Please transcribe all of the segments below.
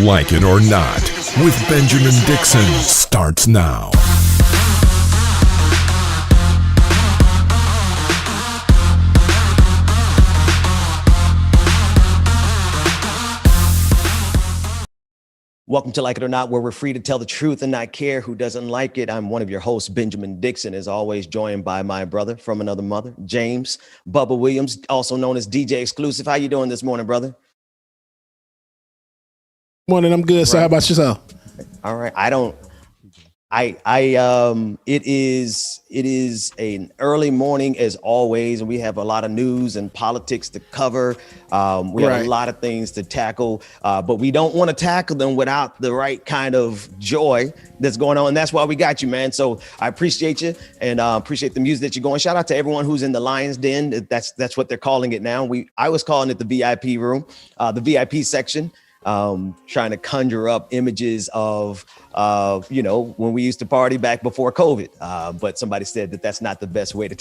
Like It or Not with Benjamin Dixon starts now. Welcome to Like It or Not, where we're free to tell the truth and not care who doesn't like it. I'm one of your hosts, Benjamin Dixon, as always, joined by my brother from another mother, James Bubba Williams, also known as DJ Exclusive. How you doing this morning, brother? Morning, I'm good. So how about yourself? All right. It is an early morning as always, and we have a lot of news and politics to cover. We have a lot of things to tackle, but we don't want to tackle them without the right kind of joy that's going on. And that's why we got you, man. So I appreciate you and appreciate the music that you're going. Shout out to everyone who's in the Lion's Den. That's what they're calling it now. I was calling it the VIP room, the VIP section. Trying to conjure up images of, when we used to party back before COVID. But somebody said that that's not the best way to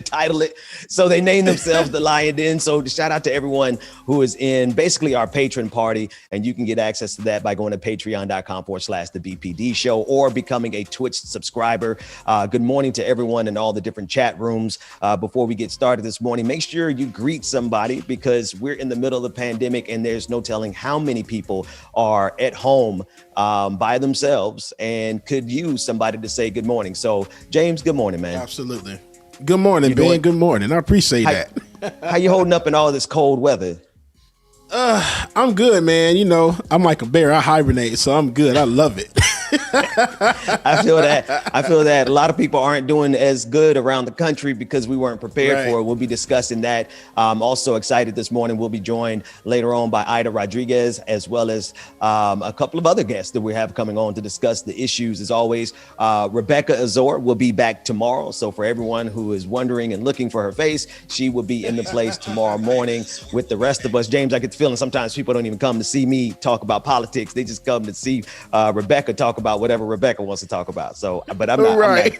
title it. So they named themselves the Lion Den. So shout out to everyone who is in basically our patron party. And you can get access to that by going to patreon.com/the BPD show or becoming a Twitch subscriber. Good morning to everyone in all the different chat rooms. Before we get started this morning, make sure you greet somebody because we're in the middle of the pandemic and there's no telling how many people are at home by themselves and could use somebody to say good morning. So James, good morning, man. Absolutely. Good morning, Ben. Good morning. I appreciate that. How you holding up in all this cold weather? I'm good, man. I'm like a bear. I hibernate, so I'm good. I love it. I feel that a lot of people aren't doing as good around the country because we weren't prepared for it. We'll be discussing that. I'm also excited this morning. We'll be joined later on by Aida Rodriguez, as well as a couple of other guests that we have coming on to discuss the issues. As always, Rebecca Azor will be back tomorrow. So for everyone who is wondering and looking for her face, she will be in the place tomorrow morning with the rest of us. James, I get the feeling sometimes people don't even come to see me talk about politics. They just come to see Rebecca talk about whatever Rebecca wants to talk about. So, but I'm not,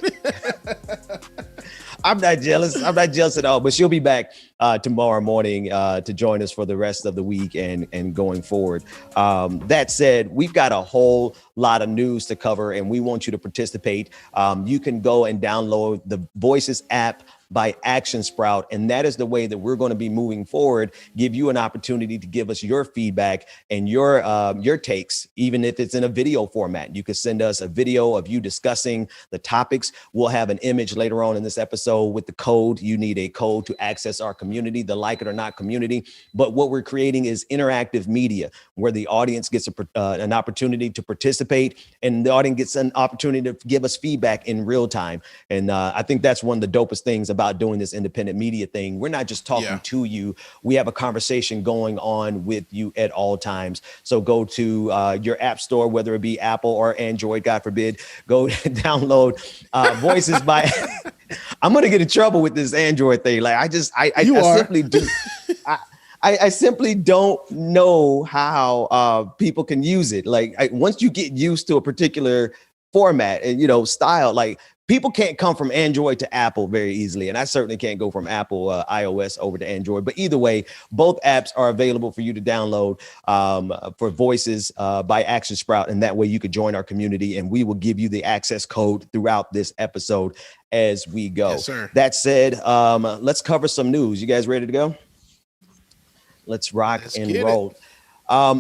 I'm not jealous. I'm not jealous at all, but she'll be back tomorrow morning to join us for the rest of the week and going forward. That said, we've got a whole lot of news to cover and we want you to participate. You can go and download the Voices app by Action Sprout. And that is the way that we're going to be moving forward, give you an opportunity to give us your feedback and your takes, even if it's in a video format. You can send us a video of you discussing the topics. We'll have an image later on in this episode with the code. You need a code to access our community, the Like It or Not community. But what we're creating is interactive media where the audience gets an opportunity to participate and the audience gets an opportunity to give us feedback in real time. And I think that's one of the dopest things about doing this independent media thing. We're not just talking to you. We have a conversation going on with you at all times. So go to your app store, whether it be Apple or Android, God forbid, go download Voices by, I'm going to get in trouble with this Android thing. Like I simply do. I simply don't know how people can use it. Like once you get used to a particular format and, style, like people can't come from Android to Apple very easily. And I certainly can't go from Apple iOS over to Android. But either way, both apps are available for you to download for Voices by Action Sprout. And that way you could join our community and we will give you the access code throughout this episode as we go. Yes, sir. That said, let's cover some news. You guys ready to go? Let's rock and roll.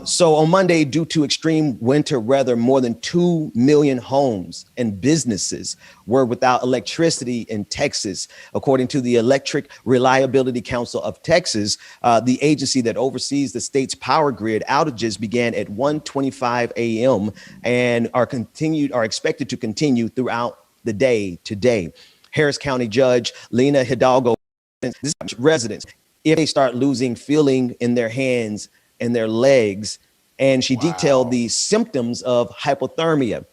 So on Monday, due to extreme winter weather, more than 2 million homes and businesses were without electricity in Texas. According to the Electric Reliability Council of Texas, the agency that oversees the state's power grid, outages began at 1:25 a.m. and are expected to continue throughout the day today. Harris County Judge Lena Hidalgo, residents, if they start losing feeling in their hands and their legs, and she detailed the symptoms of hypothermia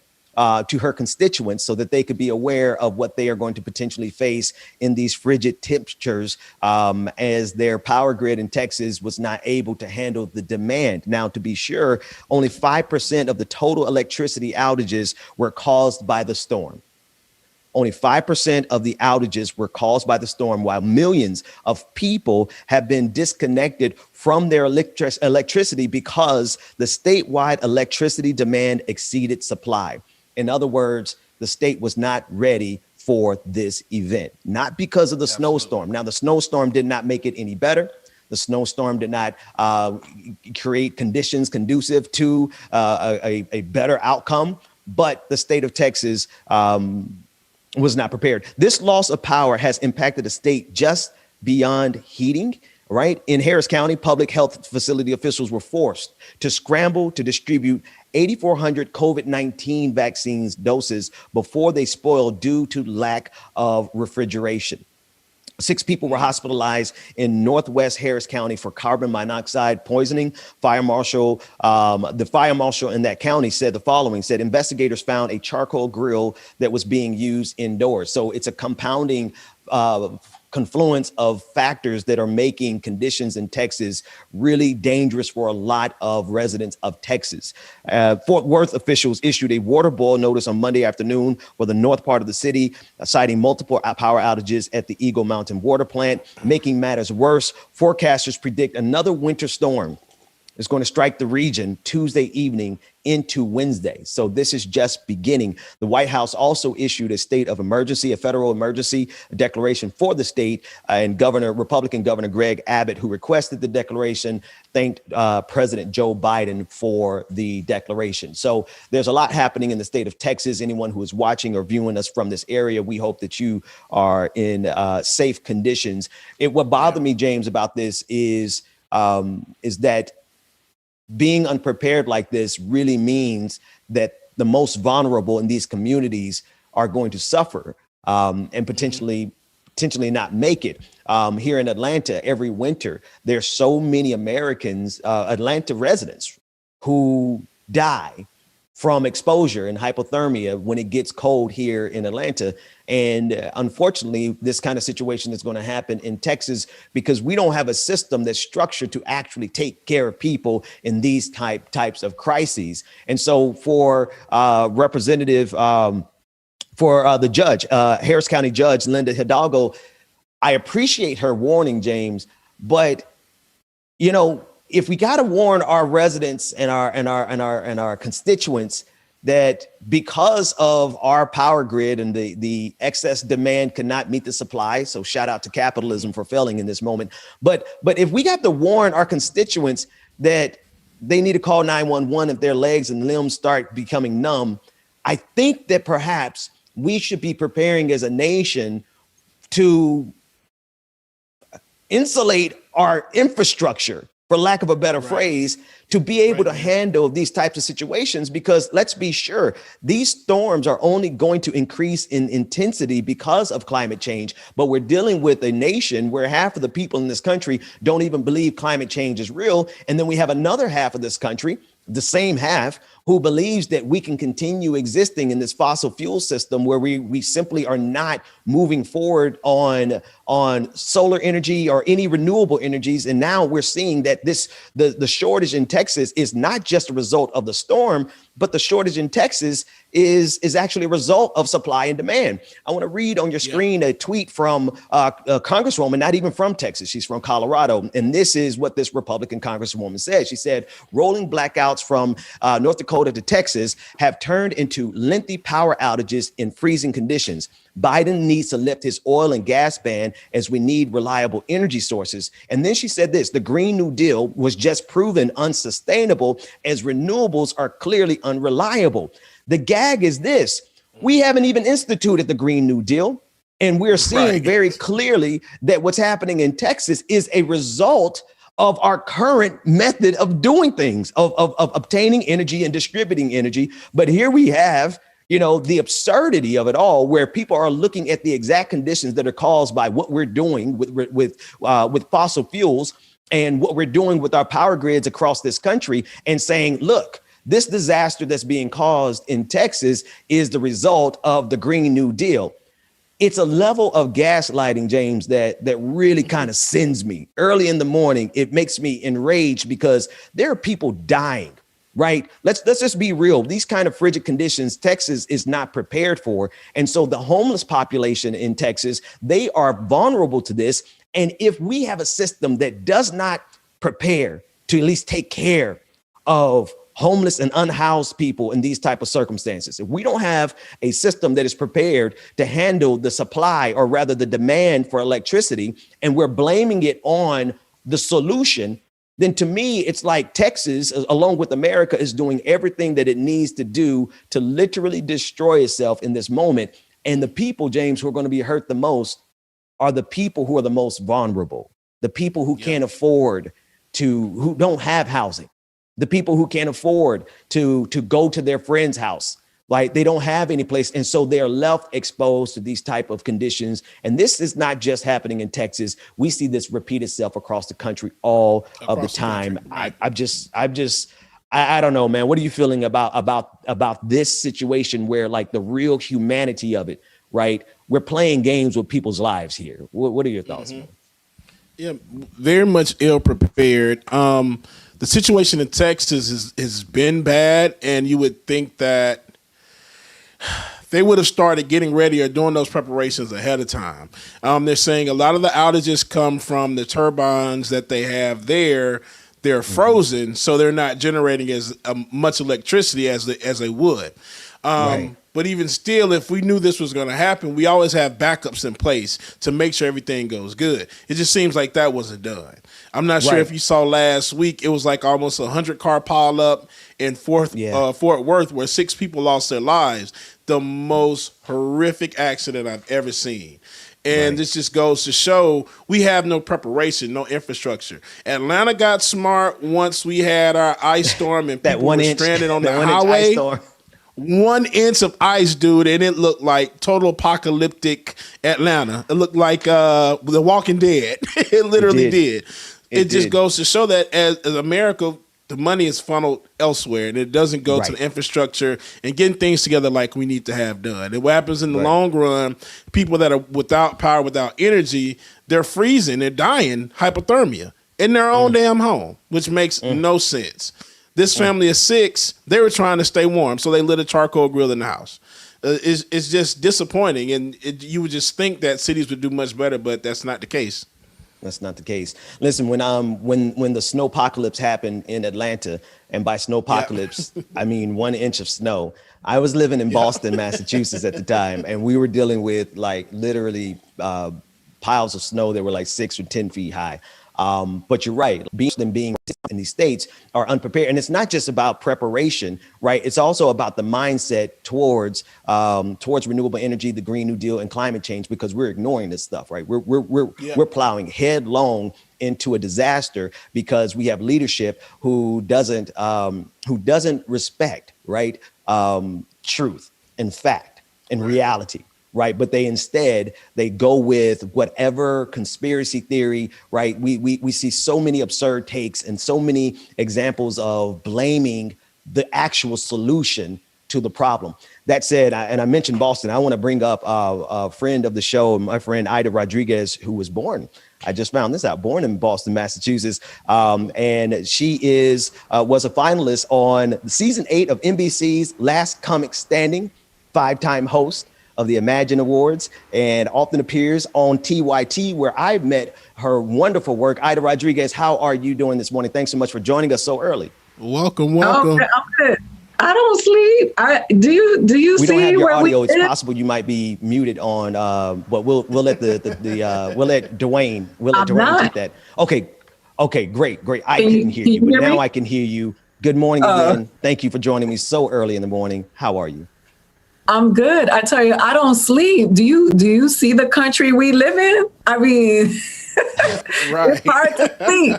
to her constituents so that they could be aware of what they are going to potentially face in these frigid temperatures as their power grid in Texas was not able to handle the demand. Now, to be sure, only 5% of the total electricity outages were caused by the storm. Only 5% of the outages were caused by the storm, while millions of people have been disconnected from their electricity because the statewide electricity demand exceeded supply. In other words, the state was not ready for this event, not because of the snowstorm. Now, the snowstorm did not make it any better. The snowstorm did not create conditions conducive to a better outcome, but the state of Texas was not prepared. This loss of power has impacted the state just beyond heating, right? In Harris County, public health facility officials were forced to scramble to distribute 8,400 COVID-19 vaccines doses before they spoiled due to lack of refrigeration. 6 people were hospitalized in Northwest Harris County for carbon monoxide poisoning. The fire marshal in that county said the following, said investigators found a charcoal grill that was being used indoors. So it's a compounding confluence of factors that are making conditions in Texas really dangerous for a lot of residents of Texas. Fort Worth officials issued a water boil notice on Monday afternoon for the north part of the city, citing multiple power outages at the Eagle Mountain water plant. Making matters worse, forecasters predict another winter storm is going to strike the region Tuesday evening into Wednesday. So this is just beginning. The White House also issued a state of emergency, a federal emergency declaration for the state, and Republican Governor Greg Abbott, who requested the declaration, thanked President Joe Biden for the declaration. So there's a lot happening in the state of Texas. Anyone who is watching or viewing us from this area, we hope that you are in safe conditions. What bothered me, James, about this is that being unprepared like this really means that the most vulnerable in these communities are going to suffer and potentially not make it. Here in Atlanta, every winter, there's so many Americans, Atlanta residents, who die from exposure and hypothermia when it gets cold here in Atlanta. And unfortunately, this kind of situation is going to happen in Texas because we don't have a system that's structured to actually take care of people in these types of crises. And so for the judge, Harris County Judge Linda Hidalgo, I appreciate her warning, James, but if we got to warn our residents and our constituents that because of our power grid and the excess demand cannot meet the supply, so shout out to capitalism for failing in this moment. But if we got to warn our constituents that they need to call 911 if their legs and limbs start becoming numb, I think that perhaps we should be preparing as a nation to insulate our infrastructure, for lack of a better phrase, to be able to handle these types of situations, because let's be sure these storms are only going to increase in intensity because of climate change. But we're dealing with a nation where half of the people in this country don't even believe climate change is real. And then we have another half of this country, the same half, who believes that we can continue existing in this fossil fuel system where we simply are not moving forward on solar energy or any renewable energies. And now we're seeing that the shortage in Texas is not just a result of the storm, but the shortage in Texas is actually a result of supply and demand. I want to read on your screen a tweet from a congresswoman, not even from Texas. She's from Colorado. And this is what this Republican congresswoman said. She said, rolling blackouts from North Dakota to Texas have turned into lengthy power outages in freezing conditions. Biden needs to lift his oil and gas ban as we need reliable energy sources. And then she said this, the Green New Deal was just proven unsustainable as renewables are clearly unreliable. The gag is this, we haven't even instituted the Green New Deal. And we're seeing very clearly that what's happening in Texas is a result of our current method of doing things, of obtaining energy and distributing energy. But here we have, the absurdity of it all, where people are looking at the exact conditions that are caused by what we're doing with fossil fuels and what we're doing with our power grids across this country and saying, look, this disaster that's being caused in Texas is the result of the Green New Deal. It's a level of gaslighting, James, that really kind of sends me early in the morning. It makes me enraged because there are people dying right? Let's just be real. These kind of frigid conditions, Texas is not prepared for. And so the homeless population in Texas, they are vulnerable to this. And if we have a system that does not prepare to at least take care of homeless and unhoused people in these type of circumstances, if we don't have a system that is prepared to handle the supply, or rather the demand for electricity, and we're blaming it on the solution, then to me, it's like Texas, along with America, is doing everything that it needs to do to literally destroy itself in this moment. And the people, James, who are going to be hurt the most are the people who are the most vulnerable, the people who can't afford who don't have housing, the people who can't afford to go to their friend's house. Like, they don't have any place. And so they're left exposed to these type of conditions. And this is not just happening in Texas. We see this repeat itself across the country all of the time. Right. I don't know, man. What are you feeling about this situation where, like, the real humanity of it, right? We're playing games with people's lives here. What are your thoughts, man? Yeah, very much ill prepared. The situation in Texas has been bad, and you would think that they would have started getting ready or doing those preparations ahead of time. They're saying a lot of the outages come from the turbines that they have there. They're frozen, so they're not generating as much electricity as they would. Right. But even still, if we knew this was going to happen, we always have backups in place to make sure everything goes good. It just seems like that wasn't done. I'm not sure if you saw last week, it was like almost 100-car pileup in Fort Worth, where 6 people lost their lives. The most horrific accident I've ever seen. And this just goes to show we have no preparation, no infrastructure. Atlanta got smart once we had our ice storm and people were stranded on the highway. 1 inch of ice, dude, and it looked like total apocalyptic Atlanta. It looked like The Walking Dead. It literally did. It just goes to show that as America, the money is funneled elsewhere, and it doesn't go to the infrastructure and getting things together like we need to have done. And what happens in the long run, people that are without power, without energy, they're freezing, they're dying, hypothermia in their own damn home, which makes no sense. This family of 6, they were trying to stay warm, so they lit a charcoal grill in the house. It's just disappointing, and you would just think that cities would do much better, but that's not the case. That's not the case. Listen, when the snowpocalypse happened in Atlanta, and by snowpocalypse, I mean 1 inch of snow. I was living in Boston, Massachusetts at the time, and we were dealing with, like, literally piles of snow that were like 6 or 10 feet high. But you're right, being in these states are unprepared. And it's not just about preparation, right? It's also about the mindset towards renewable energy, the Green New Deal, and climate change, because we're ignoring this stuff, right? We're plowing headlong into a disaster because we have leadership who doesn't respect, right, truth and fact and reality. Right. But they go with whatever conspiracy theory. Right. We see so many absurd takes and so many examples of blaming the actual solution to the problem. That said, and I mentioned Boston, I want to bring up a friend of the show, my friend Aida Rodriguez, who was born. I just found this out, born in Boston, Massachusetts. And she was a finalist on season 8 of NBC's Last Comic Standing, 5-time host of the Imagine Awards, and often appears on TYT, where I met her wonderful work. Aida Rodriguez, how are you doing this morning? Thanks so much for joining us so early. Welcome. I'm good. I don't sleep. Do you see? We don't have your where audio. It's possible you might be muted on, but we'll let we'll let Dwayne take that. Okay, great. I couldn't hear you, but now I can hear you. Good morning again. Thank you for joining me so early in the morning. How are you? I'm good. I tell you, I don't sleep. Do you see the country we live in? I mean, It's hard to sleep.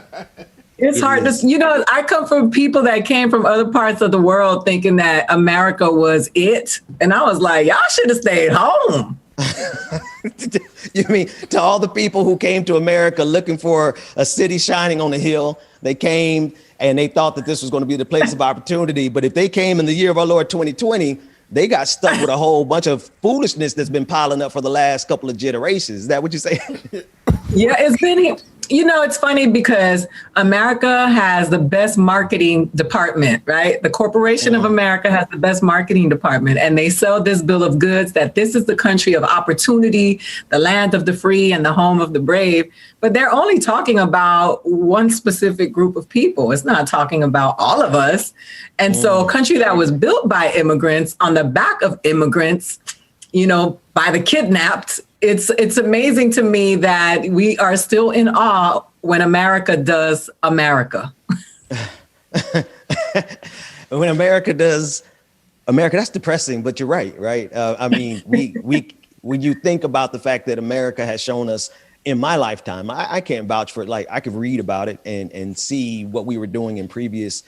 It's hard to, I come from people that came from other parts of the world thinking that America was it. And I was like, y'all should have stayed home. You mean to all the people who came to America looking for a city shining on a hill? They came and they thought that this was going to be the place of opportunity. But if they came in the year of our Lord 2020, they got stuck with a whole bunch of foolishness that's been piling up for the last couple of generations. Is that what you're saying? Yeah, You know, it's funny because America has the best marketing department, right? The Corporation of America has the best marketing department, and they sell this bill of goods that this is the country of opportunity, the land of the free and the home of the brave. But they're only talking about one specific group of people. It's not talking about all of us. And so a country that was built by immigrants on the back of immigrants, you know, by the kidnapped, it's amazing to me that we are still in awe when America does America. When America does America, that's depressing, but you're right? I mean, we when you think about the fact that America has shown us in my lifetime, I can't vouch for it. Like, I could read about it and see what we were doing in previous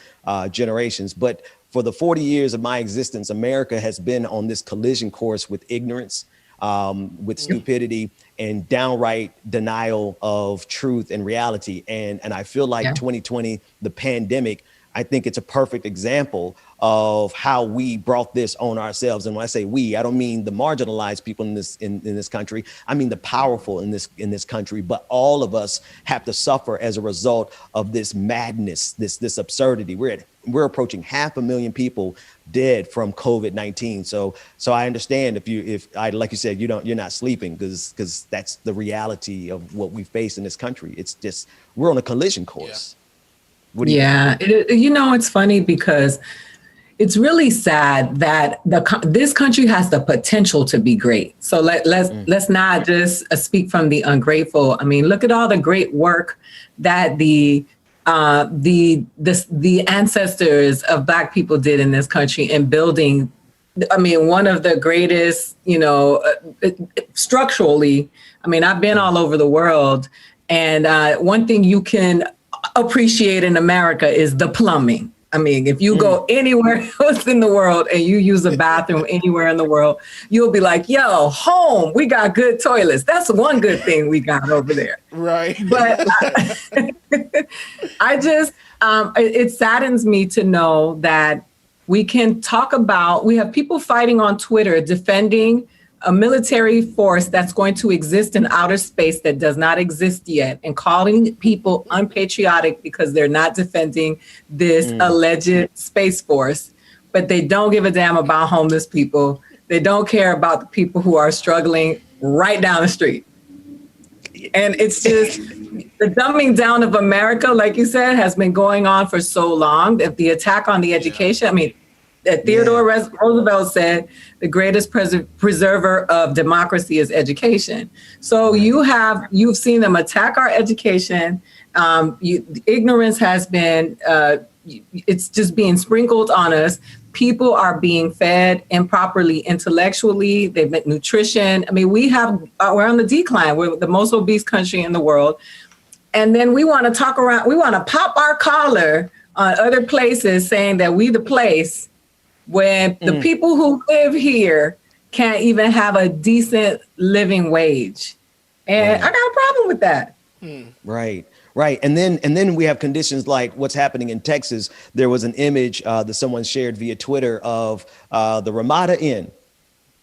generations. But for the 40 years of my existence, America has been on this collision course with ignorance, with stupidity, and downright denial of truth and reality. And I feel like 2020, the pandemic, I think it's a perfect example of how we brought this on ourselves. And when I say we, I don't mean the marginalized people in this country. I mean the powerful in this country. But all of us have to suffer as a result of this madness, this absurdity. We're approaching 500,000 people dead from COVID-19. So I understand if like you said, you're not sleeping because that's the reality of what we face in this country. It's just we're on a collision course. What do you think? You know, it's funny because it's really sad that this country has the potential to be great. So let's not just speak from the ungrateful. I mean, look at all the great work that the ancestors of Black people did in this country in building. I mean, one of the greatest, you know, structurally. I mean, I've been all over the world, and one thing you can appreciate in America is the plumbing. I mean, if you go anywhere else in the world and you use a bathroom anywhere in the world, you'll be like, yo, home, we got good toilets. That's one good thing we got over there. Right. But it saddens me to know that we have people fighting on Twitter defending a military force that's going to exist in outer space that does not exist yet, and calling people unpatriotic because they're not defending this alleged space force, but they don't give a damn about homeless people. They don't care about the people who are struggling right down the street. And it's just the dumbing down of America, like you said, has been going on for so long. That the attack on the education, I mean, Theodore Roosevelt said the greatest preserver of democracy is education. So you've seen them attack our education. Ignorance has been, it's just being sprinkled on us. People are being fed improperly intellectually. They've been nutrition. I mean, we're on the decline. We're the most obese country in the world. And then we want to pop our collar on other places saying that we the place, when the people who live here can't even have a decent living wage. And I got a problem with that. Right. And then we have conditions like what's happening in Texas. There was an image that someone shared via Twitter of the Ramada Inn,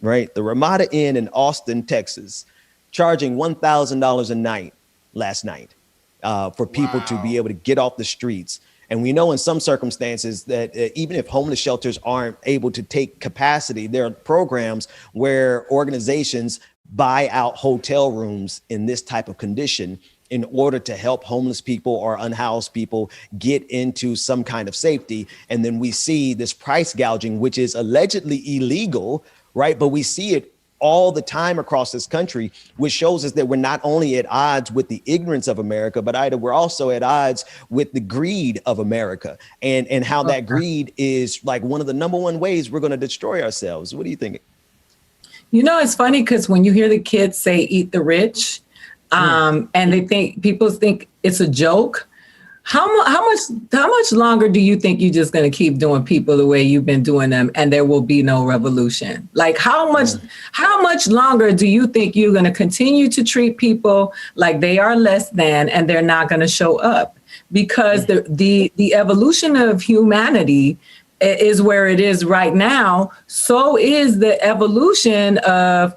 right? The Ramada Inn in Austin, Texas, charging $1,000 a night last night for people to be able to get off the streets. And we know in some circumstances that even if homeless shelters aren't able to take capacity, there are programs where organizations buy out hotel rooms in this type of condition in order to help homeless people or unhoused people get into some kind of safety. And then we see this price gouging, which is allegedly illegal, right? But we see it all the time across this country, which shows us that we're not only at odds with the ignorance of America, but Ida, we're also at odds with the greed of America and how that greed is like one of the number one ways we're going to destroy ourselves. What do you think? You know, it's funny because when you hear the kids say eat the rich, and people think it's a joke. How much longer do you think you're just going to keep doing people the way you've been doing them and there will be no revolution? Like how much longer do you think you're going to continue to treat people like they are less than and they're not going to show up? Because the evolution of humanity is where it is right now. So is the evolution of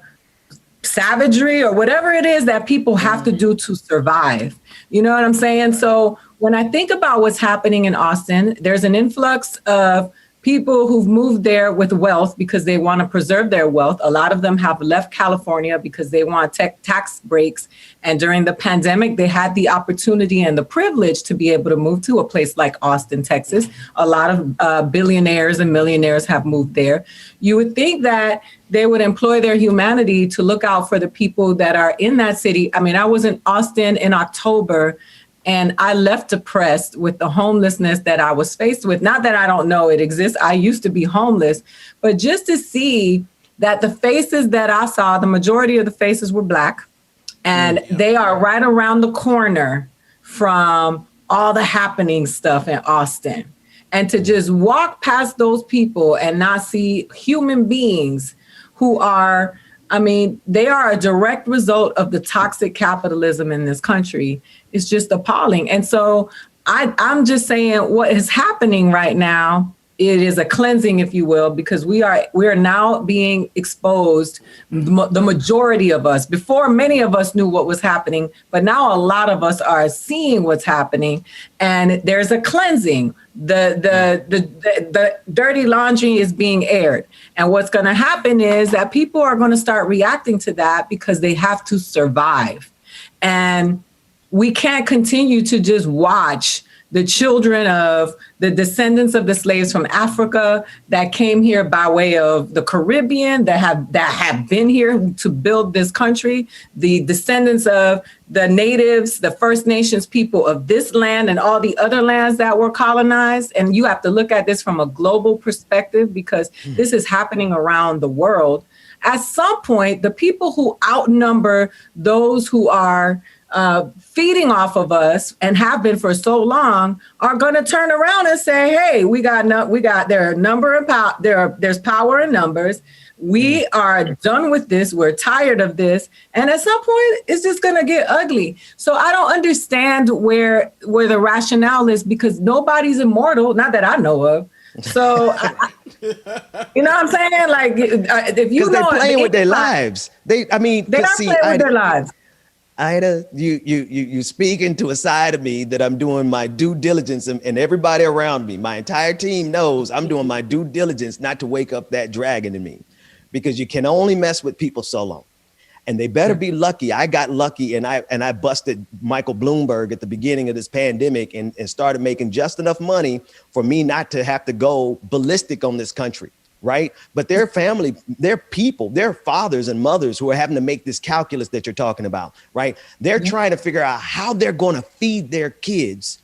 savagery or whatever it is that people have to do to survive. You know what I'm saying? So when I think about what's happening in Austin, there's an influx of people who've moved there with wealth because they want to preserve their wealth. A lot of them have left California because they want tax breaks. And during the pandemic, they had the opportunity and the privilege to be able to move to a place like Austin, Texas. A lot of billionaires and millionaires have moved there. You would think that they would employ their humanity to look out for the people that are in that city. I mean, I was in Austin in October, and I left depressed with the homelessness that I was faced with. Not that I don't know it exists. I used to be homeless, but just to see that the faces that I saw, the majority of the faces were Black, and they are right around the corner from all the happening stuff in Austin. And to just walk past those people and not see human beings who are, I mean, they are a direct result of the toxic capitalism in this country. It's just appalling. And so I'm just saying what is happening right now, it is a cleansing, if you will, because we are now being exposed, the majority of us. Before, many of us knew what was happening, but now a lot of us are seeing what's happening, and there's a cleansing. The dirty laundry is being aired. And what's going to happen is that people are going to start reacting to that because they have to survive. And we can't continue to just watch the children of the descendants of the slaves from Africa that came here by way of the Caribbean, that have been here to build this country, the descendants of the natives, the First Nations people of this land and all the other lands that were colonized. And you have to look at this from a global perspective because this is happening around the world. At some point, the people who outnumber those who are feeding off of us and have been for so long are going to turn around and say, "Hey, there are number and power. There's power in numbers. We are done with this. We're tired of this." And at some point, it's just going to get ugly. So I don't understand where the rationale is, because nobody's immortal, not that I know of. So, you know what I'm saying? Like, if you know, they're playing with their lives. They're not playing with their lives. Aida, you speaking to a side of me that I'm doing my due diligence, and everybody around me, my entire team knows I'm doing my due diligence not to wake up that dragon in me, because you can only mess with people so long, and they better be lucky. I got lucky, and I busted Michael Bloomberg at the beginning of this pandemic and started making just enough money for me not to have to go ballistic on this country. Right. But their family, their people, their fathers and mothers who are having to make this calculus that you're talking about. Right. They're trying to figure out how they're going to feed their kids.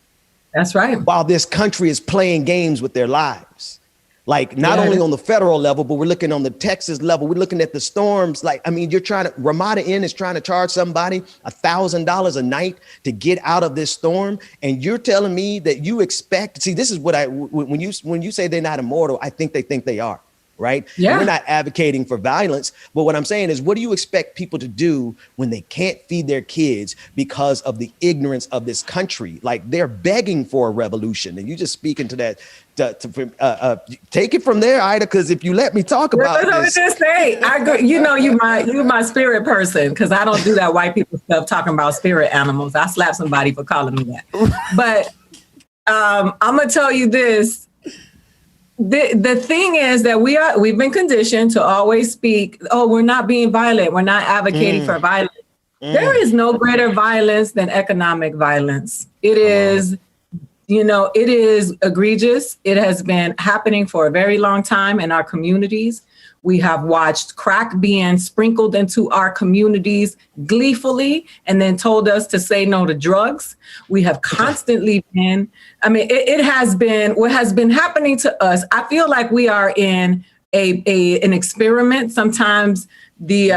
That's right. While this country is playing games with their lives. Like, not only on the federal level, but we're looking on the Texas level. We're looking at the storms. Like, I mean, Ramada Inn is trying to charge somebody $1,000 a night to get out of this storm. And you're telling me that you expect, see, this is what when you say they're not immortal, I think they are. Right. Yeah. We're not advocating for violence. But what I'm saying is, what do you expect people to do when they can't feed their kids because of the ignorance of this country? Like, they're begging for a revolution. And you just speaking to that. Take it from there, Aida, because if you let me talk about this. I was just say, I agree. You know, you my spirit person, because I don't do that white people stuff talking about spirit animals. I slap somebody for calling me that. But I'm going to tell you this. The thing is that we've been conditioned to always speak, we're not being violent. We're not advocating for violence. There is no greater violence than economic violence. It is, it is egregious. It has been happening for a very long time in our communities. We have watched crack being sprinkled into our communities gleefully and then told us to say no to drugs. We have constantly been, it has been, what has been happening to us, I feel like we are in an experiment. Sometimes the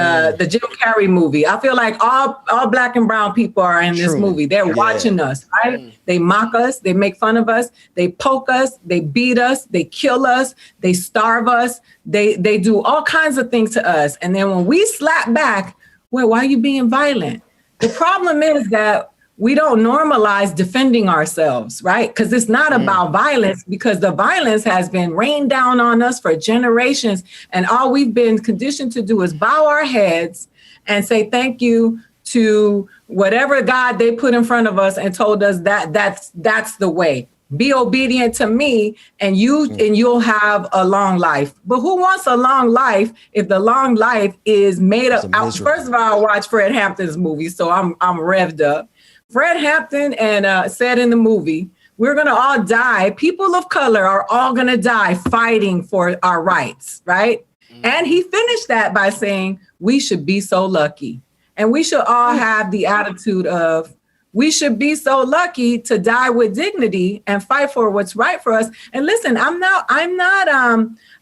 Jim Carrey movie, I feel like all Black and brown people are in this movie. They're watching us, right? They mock us, they make fun of us, they poke us, they beat us, they kill us, they starve us, they do all kinds of things to us. And then when we slap back, well, why are you being violent? The problem is that we don't normalize defending ourselves, right? Because it's not about violence, because the violence has been rained down on us for generations. And all we've been conditioned to do is bow our heads and say thank you to whatever God they put in front of us and told us that that's the way. Be obedient to me and you'll have a long life. But who wants a long life if the long life is made up? First of all, I watched Fred Hampton's movie, so I'm revved up. Fred Hampton and said in the movie, we're going to all die. People of color are all going to die fighting for our rights, right? And he finished that by saying, we should be so lucky. And we should all have the attitude of, we should be so lucky to die with dignity and fight for what's right for us. And listen, I'm not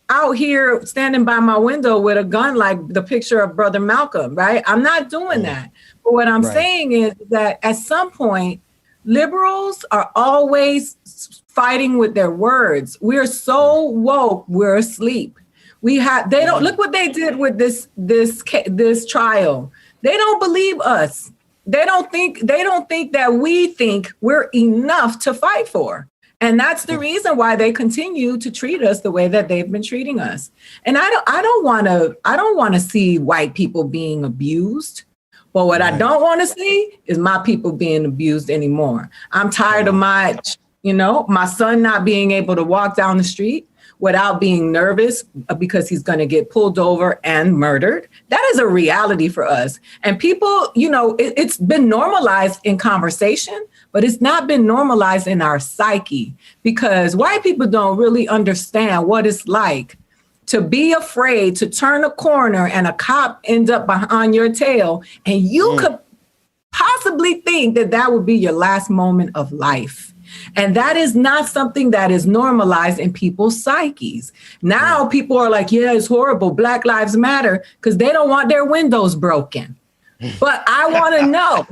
out here standing by my window with a gun like the picture of Brother Malcolm, right? I'm not doing that. But what I'm saying is that at some point, liberals are always fighting with their words. We're so woke, we're asleep. They don't look what they did with this trial. They don't believe us. They don't think that we think we're enough to fight for. And that's the reason why they continue to treat us the way that they've been treating us. And I don't want to see white people being abused. But what I don't want to see is my people being abused anymore. I'm tired of my son not being able to walk down the street without being nervous because he's going to get pulled over and murdered. That is a reality for us. And people, it's been normalized in conversation, but it's not been normalized in our psyche because white people don't really understand what it's like to be afraid to turn a corner and a cop ends up behind your tail and you could possibly think that would be your last moment of life. And that is not something that is normalized in people's psyches. Now people are like, yeah, it's horrible. Black Lives Matter because they don't want their windows broken. But I want to know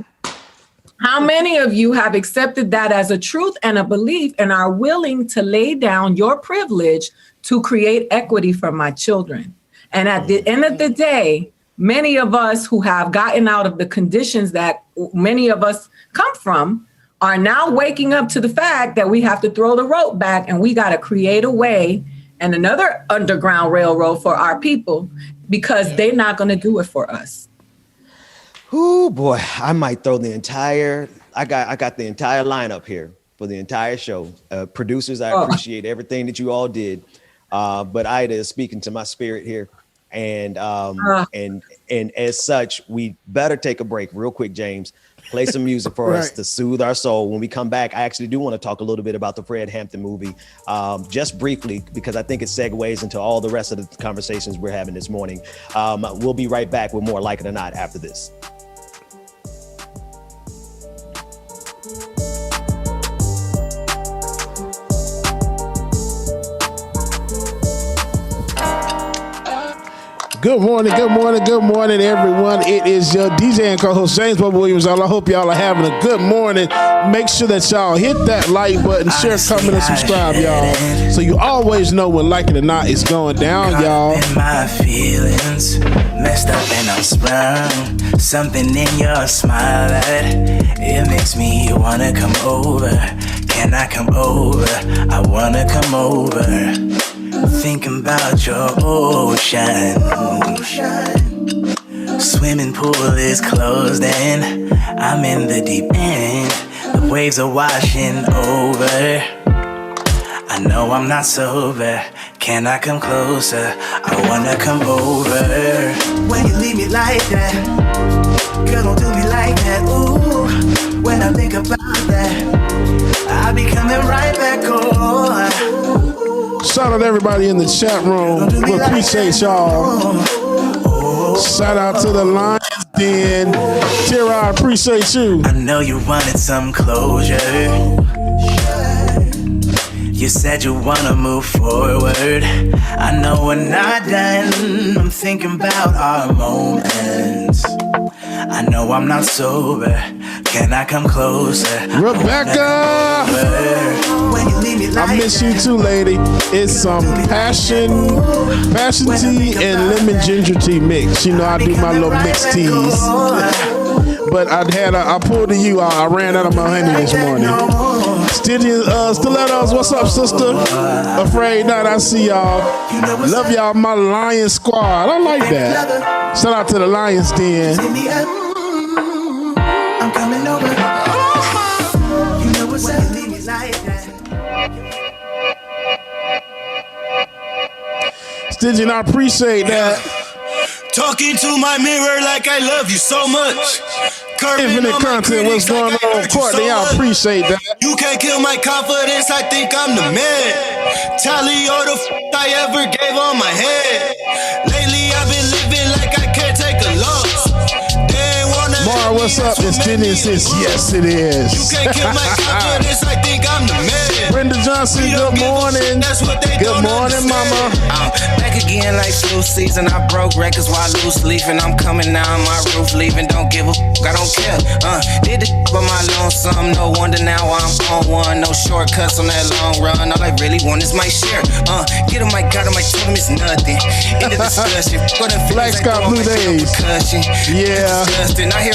how many of you have accepted that as a truth and a belief and are willing to lay down your privilege to create equity for my children. And at the end of the day, many of us who have gotten out of the conditions that many of us come from are now waking up to the fact that we have to throw the rope back and we got to create a way and another underground railroad for our people because they're not going to do it for us. Oh boy, I might throw I got the entire lineup here for the entire show. Producers, I appreciate everything that you all did. But Aida is speaking to my spirit here. And as such, we better take a break real quick, James. Play some music for us to soothe our soul. When we come back, I actually do want to talk a little bit about the Fred Hampton movie, just briefly, because I think it segues into all the rest of the conversations we're having this morning. We'll be right back with more Like It or Not after this. Good morning, everyone. It is your DJ and co-host James Bubba Williams. I hope y'all are having a good morning. Make sure that y'all hit that like button, share, comment, and subscribe, y'all, so you always know when Like It or Not is going down, y'all. My feelings messed up and I'm sprung. Something in your smile that it makes me wanna come over. Can I come over? I wanna come over. Thinking about your ocean. Swimming pool is closed and I'm in the deep end. The waves are washing over. I know I'm not sober. Can I come closer? I wanna come over. When you leave me like that, girl, don't do me like that. Ooh, when I think about that, I'll be coming right back on. Shout out to everybody in the chat room. We appreciate y'all. Shout out to the Lions Den. Tira, I appreciate you. I know you wanted some closure. You said you wanna move forward. I know we're not done. I'm thinking about our moments. I know I'm not sober. Can I come closer? Rebecca! I miss you too, lady. It's some passion tea and lemon ginger tea mix. You know, I do my little mixed teas. But I pulled to you. I ran out of my honey this morning. Stilettos, what's up, sister? Afraid not, I see y'all. Love y'all, my Lion Squad. I like that. Shout out to the Lions Den. I'm coming over. You know what's up, leave me like that. Stingy, I appreciate that. Talking to my mirror like I love you so much. Infinite content, what's going on, Courtney? I appreciate that. You can't kill my confidence, I think I'm the man. Tally all the I ever gave on my head. Lately I've been living like I can't take a loss. Mara, what's up? It's Genesis. Yes, it is. You can't kill my confidence, I think I'm the man. Brenda Johnson, good morning. Good morning, mama. Back again like flu season. I broke records while loose leafing. I'm coming down my roof, leaving. Don't give a fuck, I don't care. Did the by my lonesome. No wonder now I'm on one. No shortcuts on that long run. All I really want is my share. Get him, I got him, I told him it's nothing. End of discussion. Black Sky Blue Days. Yeah.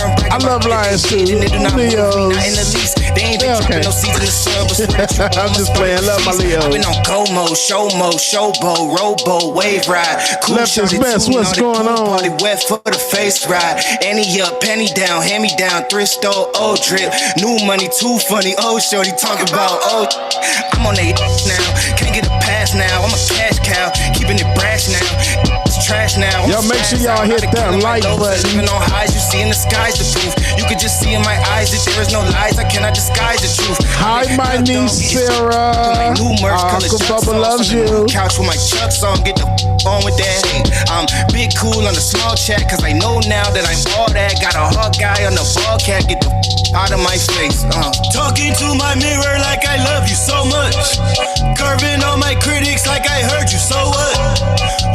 I love Lions too. Leos. Not in the least. They ain't been dropping no seeds in the sun, but I'm just playing. Love my Leos. I've been on go mode, show mode, showboat, rowboat, wave ride. Cool Left is best. What's going on? Party wet for the face ride. Annie up, penny down, hand me down, thrift store, old drip. New money, too funny. Oh, shorty talk about oh. I'm on they now. Can't get a pass now. I'm a cash cow, keeping it brash now. It's trash now. Y'all make sure y'all hit that like button. Even on highs, you see in the skies the proof. You could just see in my eyes that there is no lies. I cannot disguise the truth. Hi, my niece Sarah. Uncle Bubba loves you. Couch with my chucks on, get the on with that. I'm big cool on the small chat, cause I know now that I'm all that. Got a hot guy on the ball cat, get the out of my face. Talking to my mirror like I love you so much. Curving on my critics like I heard you, so what?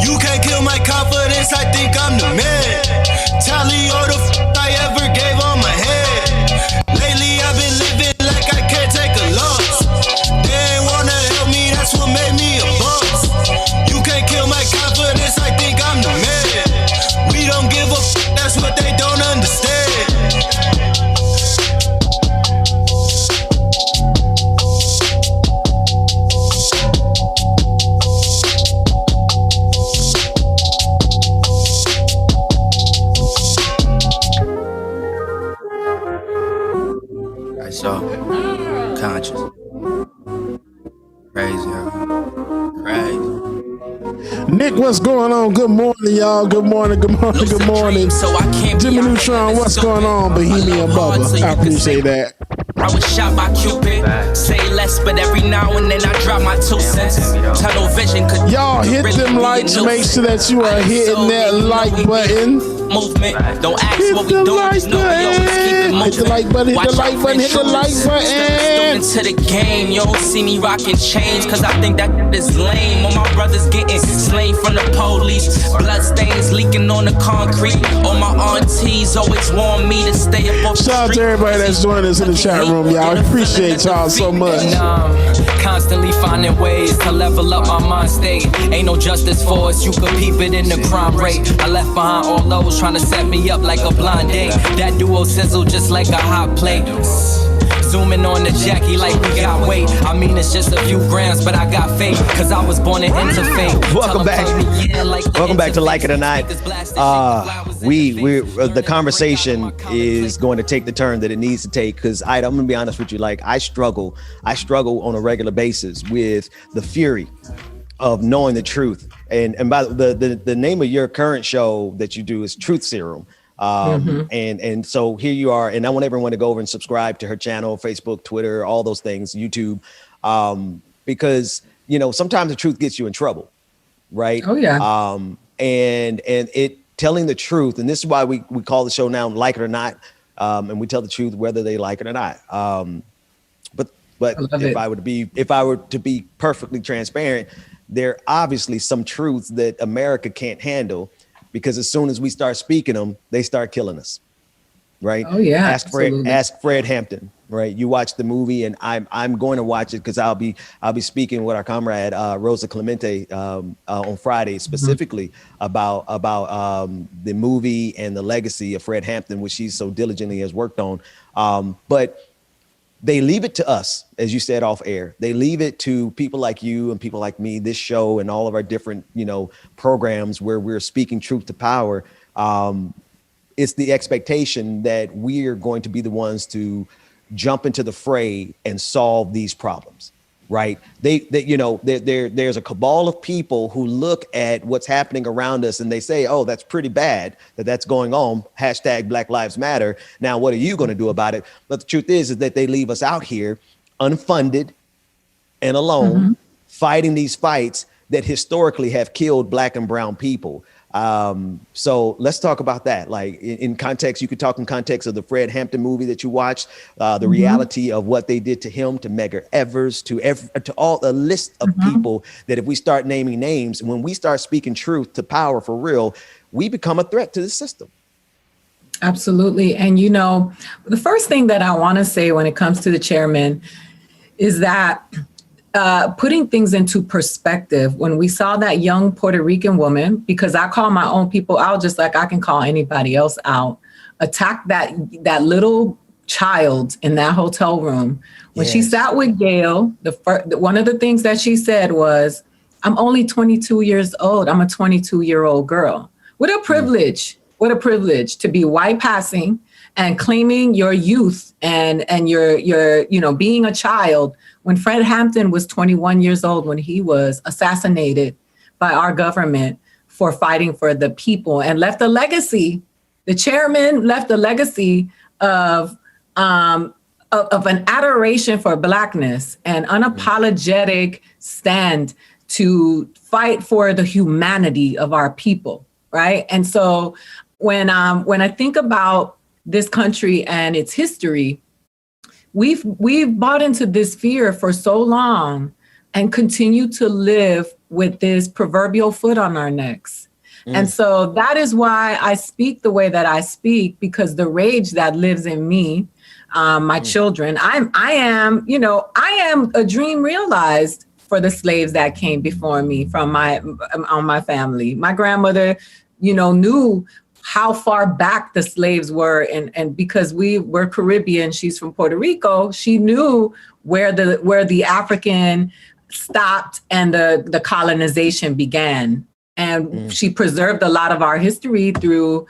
You can't kill my confidence, I think I'm the man. Tally all the I ever gave on my head. Lately I've been living like I can't take a loss. They ain't wanna help me, that's what made me a boss. You can't kill my confidence, I think I'm the man. We don't give a that's what they don't understand. So conscious. Crazy, huh? Crazy. Nick, what's going on? Good morning, y'all. Good morning, good morning, good morning. Jimmy Neutron, what's going on? Bohemian Bubba. I appreciate that. I was shot by Cupid. Say less, but every now and then I drop my 2 cents. Tunnel vision could y'all hit them likes. Make sure that you are hitting that like button. Movement. Don't ask Hit what we the doing. like Just know we always keep it moving. Hit the like button. Hit the like button. Hit the like button. Into the game, you don't see me rocking chains, cause I think that is lame. All my brothers getting slain from the police, blood stains leaking on the concrete. All my aunties always warn me to stay up off the street. Shout out to everybody that's joining us in the chat room, y'all. I appreciate y'all so much. Constantly finding ways to level up my mind state. Ain't no justice for us, you could peep it in the crime rate. I left behind all those trying to set me up like a blind date. That duo sizzle just like a hot plate. Zooming on the Jackie like we got weight. I mean, it's just a few grams, but I got faith, cause I was born into fate. Welcome back. Welcome back to Like It or Not. The conversation is going to take the turn that it needs to take, because I'm gonna be honest with you, like I struggle on a regular basis with the fury of knowing the truth. And by the name of your current show that you do is Truth Serum. And so here you are, and I want everyone to go over and subscribe to her channel, Facebook, Twitter, all those things, YouTube, because sometimes the truth gets you in trouble, right? Oh yeah. And it telling the truth, and this is why we call the show now Like It or Not, and we tell the truth whether they like it or not. But if I were to be perfectly transparent, there are obviously some truths that America can't handle. Because as soon as we start speaking them, they start killing us, right? Oh yeah. Ask Fred Hampton, right? You watch the movie, and I'm going to watch it because I'll be speaking with our comrade Rosa Clemente on Friday specifically about the movie and the legacy of Fred Hampton, which she so diligently has worked on. But they leave it to us, as you said off air. They leave it to people like you and people like me, this show and all of our different, programs where we're speaking truth to power. It's the expectation that we are going to be the ones to jump into the fray and solve these problems, right? There's a cabal of people who look at what's happening around us and they say, oh, that's pretty bad that's going on. Hashtag Black Lives Matter. Now, what are you going to do about it? But the truth is that they leave us out here unfunded and alone, fighting these fights that historically have killed Black and brown people. So let's talk about that. Like in context, you could talk in context of the Fred Hampton movie that you watched, the reality of what they did to him, to Medgar Evers, to all a list of people that if we start naming names, when we start speaking truth to power for real, we become a threat to the system. Absolutely. And, the first thing that I want to say when it comes to the chairman is that putting things into perspective, when we saw that young Puerto Rican woman, because I call my own people out just like I can call anybody else out, attack that little child in that hotel room. When she sat with Gail, one of the things that she said was, I'm only 22 years old. I'm a 22-year-old girl. What a privilege. What a privilege to be white passing and claiming your youth and your being a child when Fred Hampton was 21 years old when he was assassinated by our government for fighting for the people and left a legacy. The chairman left a legacy of an adoration for Blackness and unapologetic stand to fight for the humanity of our people, right? And so when I think about this country and its history, we've bought into this fear for so long and continue to live with this proverbial foot on our necks. And so that is why I speak the way that I speak, because the rage that lives in me, my children, I am a dream realized for the slaves that came before me from my family. My grandmother, knew how far back the slaves were. And because we were Caribbean, she's from Puerto Rico, she knew where the African stopped and the colonization began. And she preserved a lot of our history through,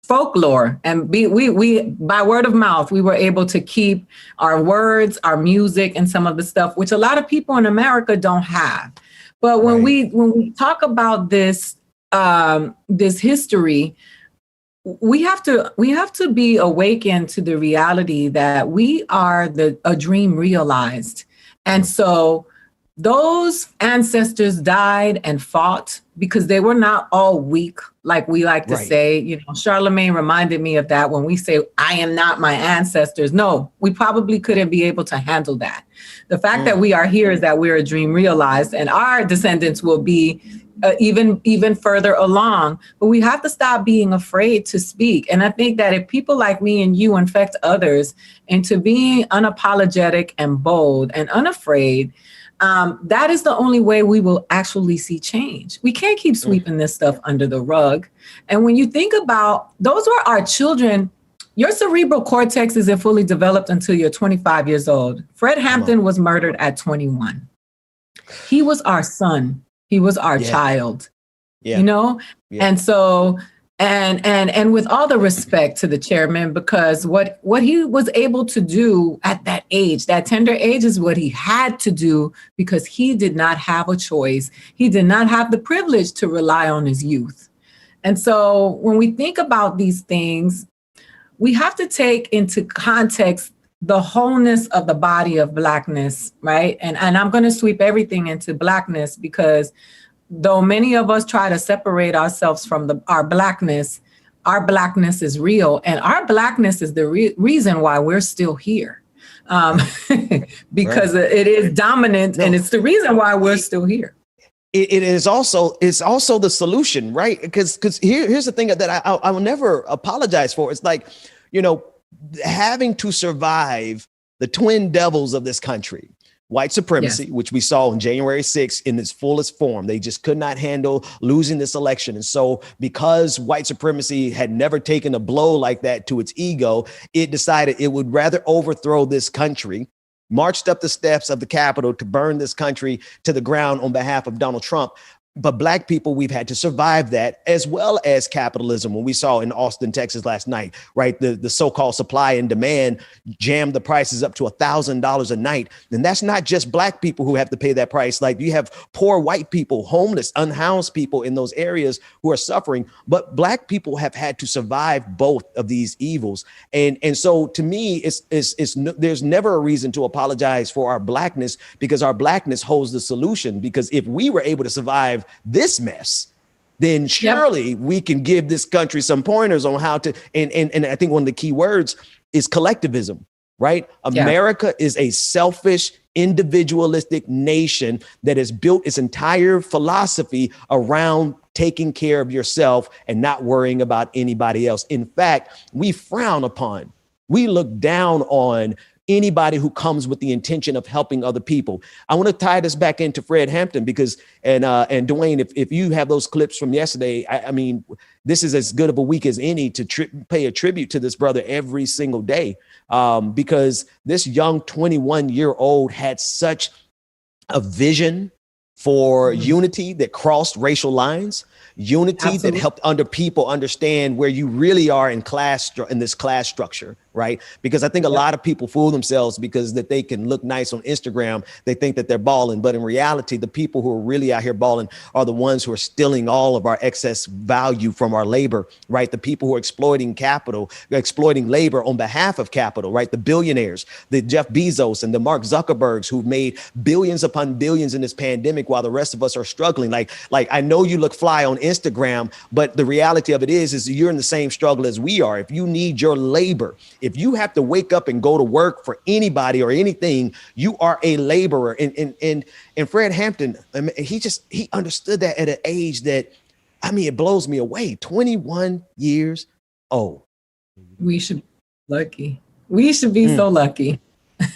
folklore. And we by word of mouth, we were able to keep our words, our music, and some of the stuff, which a lot of people in America don't have. But when we talk about this history, we have to be awakened to the reality that we are a dream realized. And so those ancestors died and fought because they were not all weak, like we like to say. Charlemagne reminded me of that when we say, I am not my ancestors. No, we probably couldn't be able to handle that. The fact that we are here is that we're a dream realized, and our descendants will be even further along. But we have to stop being afraid to speak. And I think that if people like me and you infect others into being unapologetic and bold and unafraid, that is the only way we will actually see change. We can't keep sweeping this stuff under the rug. And when you think about those were our children, your cerebral cortex isn't fully developed until you're 25 years old. Fred Hampton was murdered at 21. He was our son. He was our child, And so, and with all the respect to the chairman, because what he was able to do at that age, that tender age, is what he had to do because he did not have a choice. He did not have the privilege to rely on his youth. And so when we think about these things, we have to take into context the wholeness of the body of Blackness, right? And I'm going to sweep everything into Blackness because though many of us try to separate ourselves from our Blackness is real. And our Blackness is the reason why we're still here. Because it is dominant and it's the reason why we're still here. It's also the solution, right? Because here's the thing that I will never apologize for. It's like, having to survive the twin devils of this country, white supremacy, which we saw on January 6th in its fullest form. They just could not handle losing this election. And so because white supremacy had never taken a blow like that to its ego, it decided it would rather overthrow this country, marched up the steps of the Capitol to burn this country to the ground on behalf of Donald Trump. But Black people, we've had to survive that, as well as capitalism. When we saw in Austin, Texas last night, right, the so-called supply and demand jammed the prices up to $1,000 a night. And that's not just Black people who have to pay that price. Like, you have poor white people, homeless, unhoused people in those areas who are suffering. But Black people have had to survive both of these evils. And so to me, there's never a reason to apologize for our Blackness, because our Blackness holds the solution. Because if we were able to survive this mess, then surely we can give this country some pointers on how to, and I think one of the key words is collectivism, right? America is a selfish, individualistic nation that has built its entire philosophy around taking care of yourself and not worrying about anybody else. In fact, we frown upon, we look down on anybody who comes with the intention of helping other people. I want to tie this back into Fred Hampton because, and Dwayne, if you have those clips from yesterday, I mean, this is as good of a week as any to pay a tribute to this brother every single day, because this young 21-year-old had such a vision for unity that crossed racial lines, unity that helped people understand where you really are in this class structure, right? Because I think a lot of people fool themselves because that they can look nice on Instagram. They think that they're balling, but in reality, the people who are really out here balling are the ones who are stealing all of our excess value from our labor, right? The people who are exploiting capital, exploiting labor on behalf of capital, right? The billionaires, the Jeff Bezos and the Mark Zuckerbergs who've made billions upon billions in this pandemic while the rest of us are struggling. Like I know you look fly on Instagram, but the reality of it is you're in the same struggle as we are. If you need your labor, if you have to wake up and go to work for anybody or anything, you are a laborer. And Fred Hampton, I mean, he understood that at an age that, I mean, it blows me away. 21 years old. We should be lucky. We should be so lucky.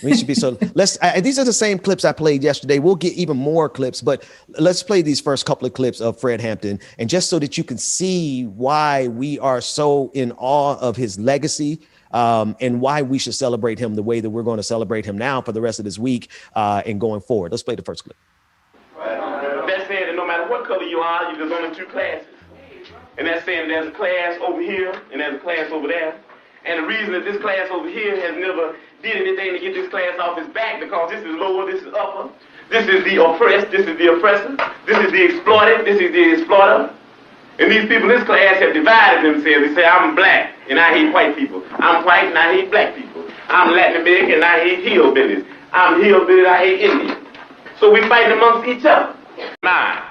We should be so. These are the same clips I played yesterday. We'll get even more clips, but let's play these first couple of clips of Fred Hampton, and just so that you can see why we are so in awe of his legacy, and why we should celebrate him the way that we're going to celebrate him now for the rest of this week and going forward. Let's play the first clip. That's saying that no matter what color you are, there's only two classes, and that's saying there's a class over here and there's a class over there. And the reason that this class over here has never did anything to get this class off its back, because this is lower, this is upper. This is the oppressed, this is the oppressor. This is the exploited, this is the exploiter. And these people in this class have divided themselves. They say, I'm black and I hate white people. I'm white and I hate black people. I'm Latin American and I hate hillbillies. I'm hillbilly and I hate Indians. So we fighting amongst each other. Now,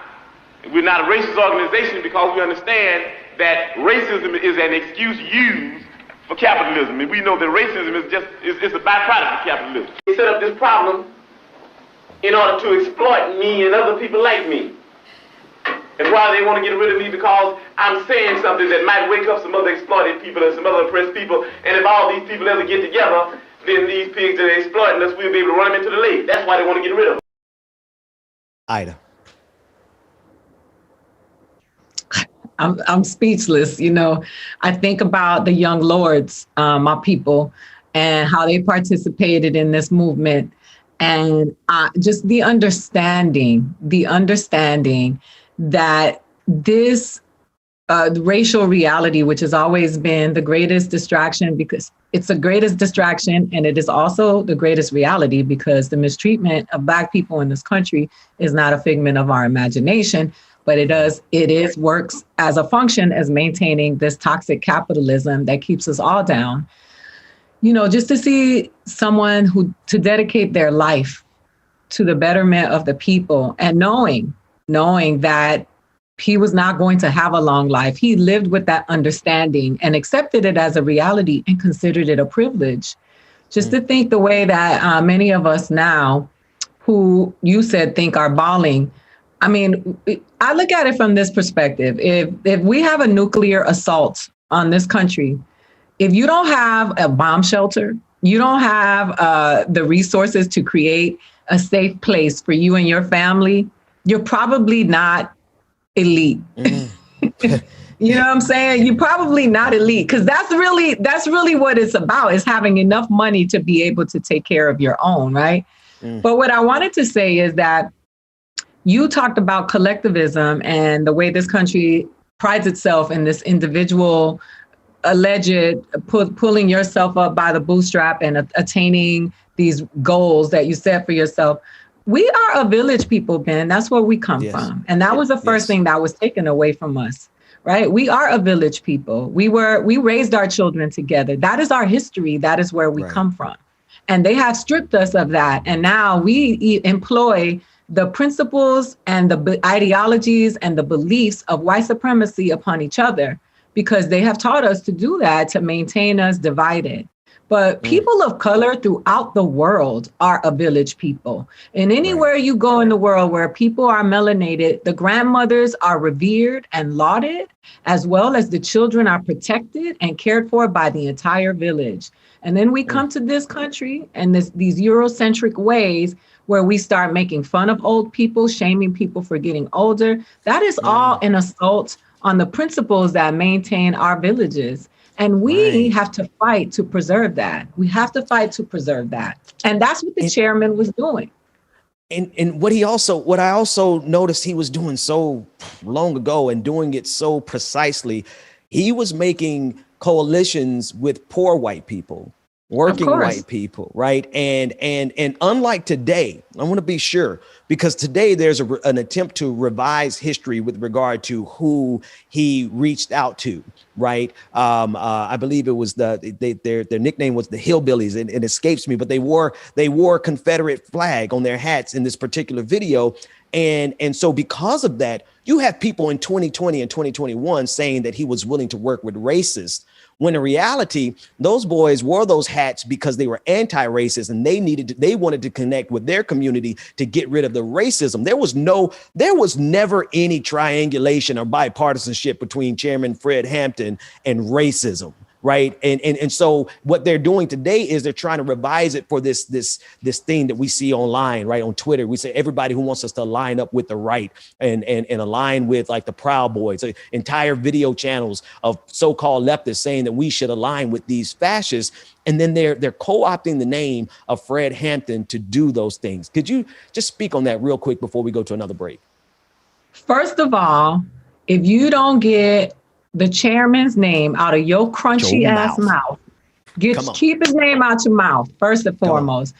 we're not a racist organization because we understand that racism is an excuse used for capitalism. And we know that racism is a byproduct of capitalism. They set up this problem in order to exploit me and other people like me. And why they want to get rid of me? Because I'm saying something that might wake up some other exploited people and some other oppressed people. And if all these people ever get together, then these pigs that are exploiting us, we'll be able to run them into the lake. That's why they want to get rid of them. Aida. I'm speechless. You know, I think about the young lords, my people, and how they participated in this movement, and just the understanding that this racial reality, which has always been the greatest distraction, because it's the greatest distraction, and it is also the greatest reality, because the mistreatment of Black people in this country is not a figment of our imagination, but it works as a function as maintaining this toxic capitalism that keeps us all down. You know, just to see someone to dedicate their life to the betterment of the people, and knowing that he was not going to have a long life. He lived with that understanding and accepted it as a reality and considered it a privilege. Just to think the way that many of us now, who you said think are balling, I mean, I look at it from this perspective. If we have a nuclear assault on this country, if you don't have a bomb shelter, you don't have the resources to create a safe place for you and your family, you're probably not elite. You know what I'm saying? You're probably not elite, because that's really what it's about, is having enough money to be able to take care of your own, right? But what I wanted to say is that you talked about collectivism and the way this country prides itself in this individual alleged pulling yourself up by the bootstrap and attaining these goals that you set for yourself. We are a village people, Ben. That's where we come from. And that was the first thing that was taken away from us, right? We are a village people. We raised our children together. That is our history. That is where we come from. And they have stripped us of that. And now we employ the principles and the ideologies and the beliefs of white supremacy upon each other, because they have taught us to do that, to maintain us divided. But people of color throughout the world are a village people. And anywhere you go in the world where people are melanated, the grandmothers are revered and lauded, as well as the children are protected and cared for by the entire village. And then we come to this country and these Eurocentric ways where we start making fun of old people, shaming people for getting older. That is all an assault on the principles that maintain our villages. And we have to fight to preserve that. We have to fight to preserve that. And that's what the chairman was doing. And what I also noticed he was doing so long ago and doing it so precisely, he was making coalitions with poor white people, working white people, right? And unlike today, I want to be sure, because today there's an attempt to revise history with regard to who he reached out to, right? I believe it was their nickname was the Hillbillies, and it escapes me, but they wore a Confederate flag on their hats in this particular video. And so because of that, you have people in 2020 and 2021 saying that he was willing to work with racists, when in reality, those boys wore those hats because they were anti-racist and they wanted to connect with their community to get rid of the racism. There was never any triangulation or bipartisanship between Chairman Fred Hampton and racism. Right. And so what they're doing today is they're trying to revise it for this thing that we see online, right? On Twitter, we say everybody who wants us to line up with the right and align with like the Proud Boys, entire video channels of so-called leftists saying that we should align with these fascists. And then they're co-opting the name of Fred Hampton to do those things. Could you just speak on that real quick before we go to another break? First of all, if you don't get the chairman's name out of your crunchy ass mouth, keep his name out your mouth, first and foremost.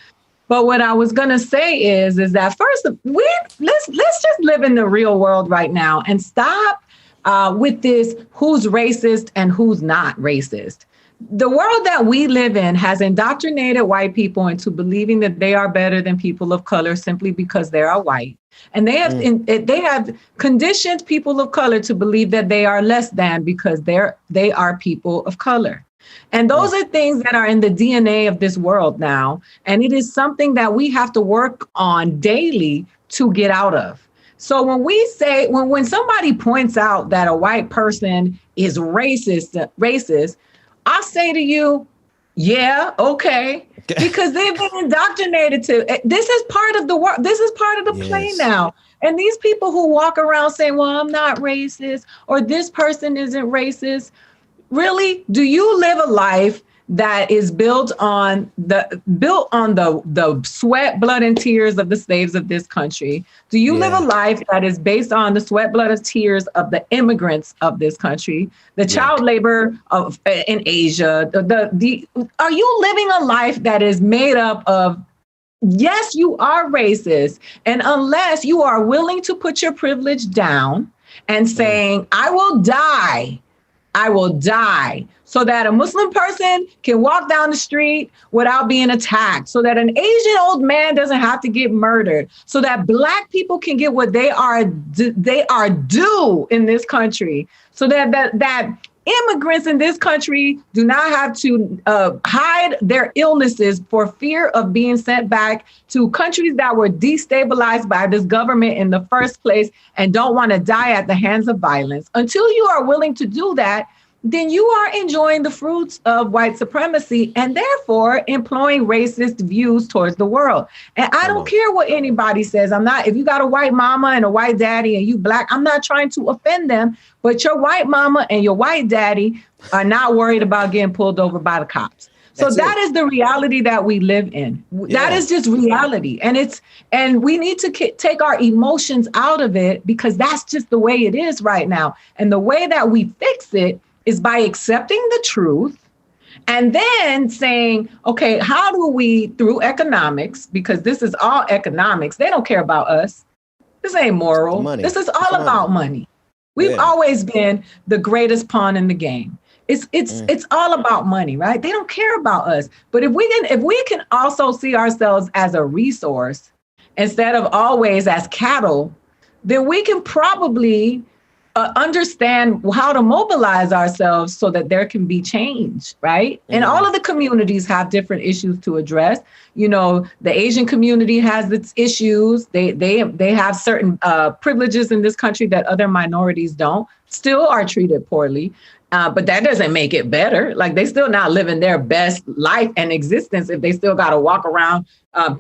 But what I was gonna say is that first, let's just live in the real world right now and stop with this who's racist and who's not racist. The world that we live in has indoctrinated white people into believing that they are better than people of color simply because they are white. And they have conditioned people of color to believe that they are less than because they are people of color. And those are things that are in the DNA of this world now. And it is something that we have to work on daily to get out of. So when we say, when somebody points out that a white person is racist, I say to you, yeah, okay. Because they've been indoctrinated to, this is part of the work. This is part of the play now. And these people who walk around saying, well, I'm not racist, or this person isn't racist. Really, do you live a life that is built on the sweat, blood, and tears of the slaves of this country? Do you live a life that is based on the sweat, blood, and tears of the immigrants of this country, the child labor in Asia? Are you living a life that is made up of, yes, you are racist, and unless you are willing to put your privilege down and saying, I will die so that a Muslim person can walk down the street without being attacked, so that an Asian old man doesn't have to get murdered, so that Black people can get what they are due in this country, so that immigrants in this country do not have to hide their illnesses for fear of being sent back to countries that were destabilized by this government in the first place and don't want to die at the hands of violence. Until you are willing to do that, then you are enjoying the fruits of white supremacy and therefore employing racist views towards the world. And I don't care what anybody says. If you got a white mama and a white daddy and you Black, I'm not trying to offend them, but your white mama and your white daddy are not worried about getting pulled over by the cops. So that is the reality that we live in. Yeah. That is just reality. And we need to take our emotions out of it, because that's just the way it is right now. And the way that we fix it is by accepting the truth and then saying, okay, how do we, through economics, because this is all economics, they don't care about us. This ain't moral. This is all about money. We've always been the greatest pawn in the game. It's all about money, right? They don't care about us. But if we can also see ourselves as a resource instead of always as cattle, then we can probably understand how to mobilize ourselves so that there can be change, right? And all of the communities have different issues to address. You know, the Asian community has its issues. They have certain privileges in this country that other minorities don't, still are treated poorly. But that doesn't make it better. Like, they still not living their best life and existence if they still got to walk around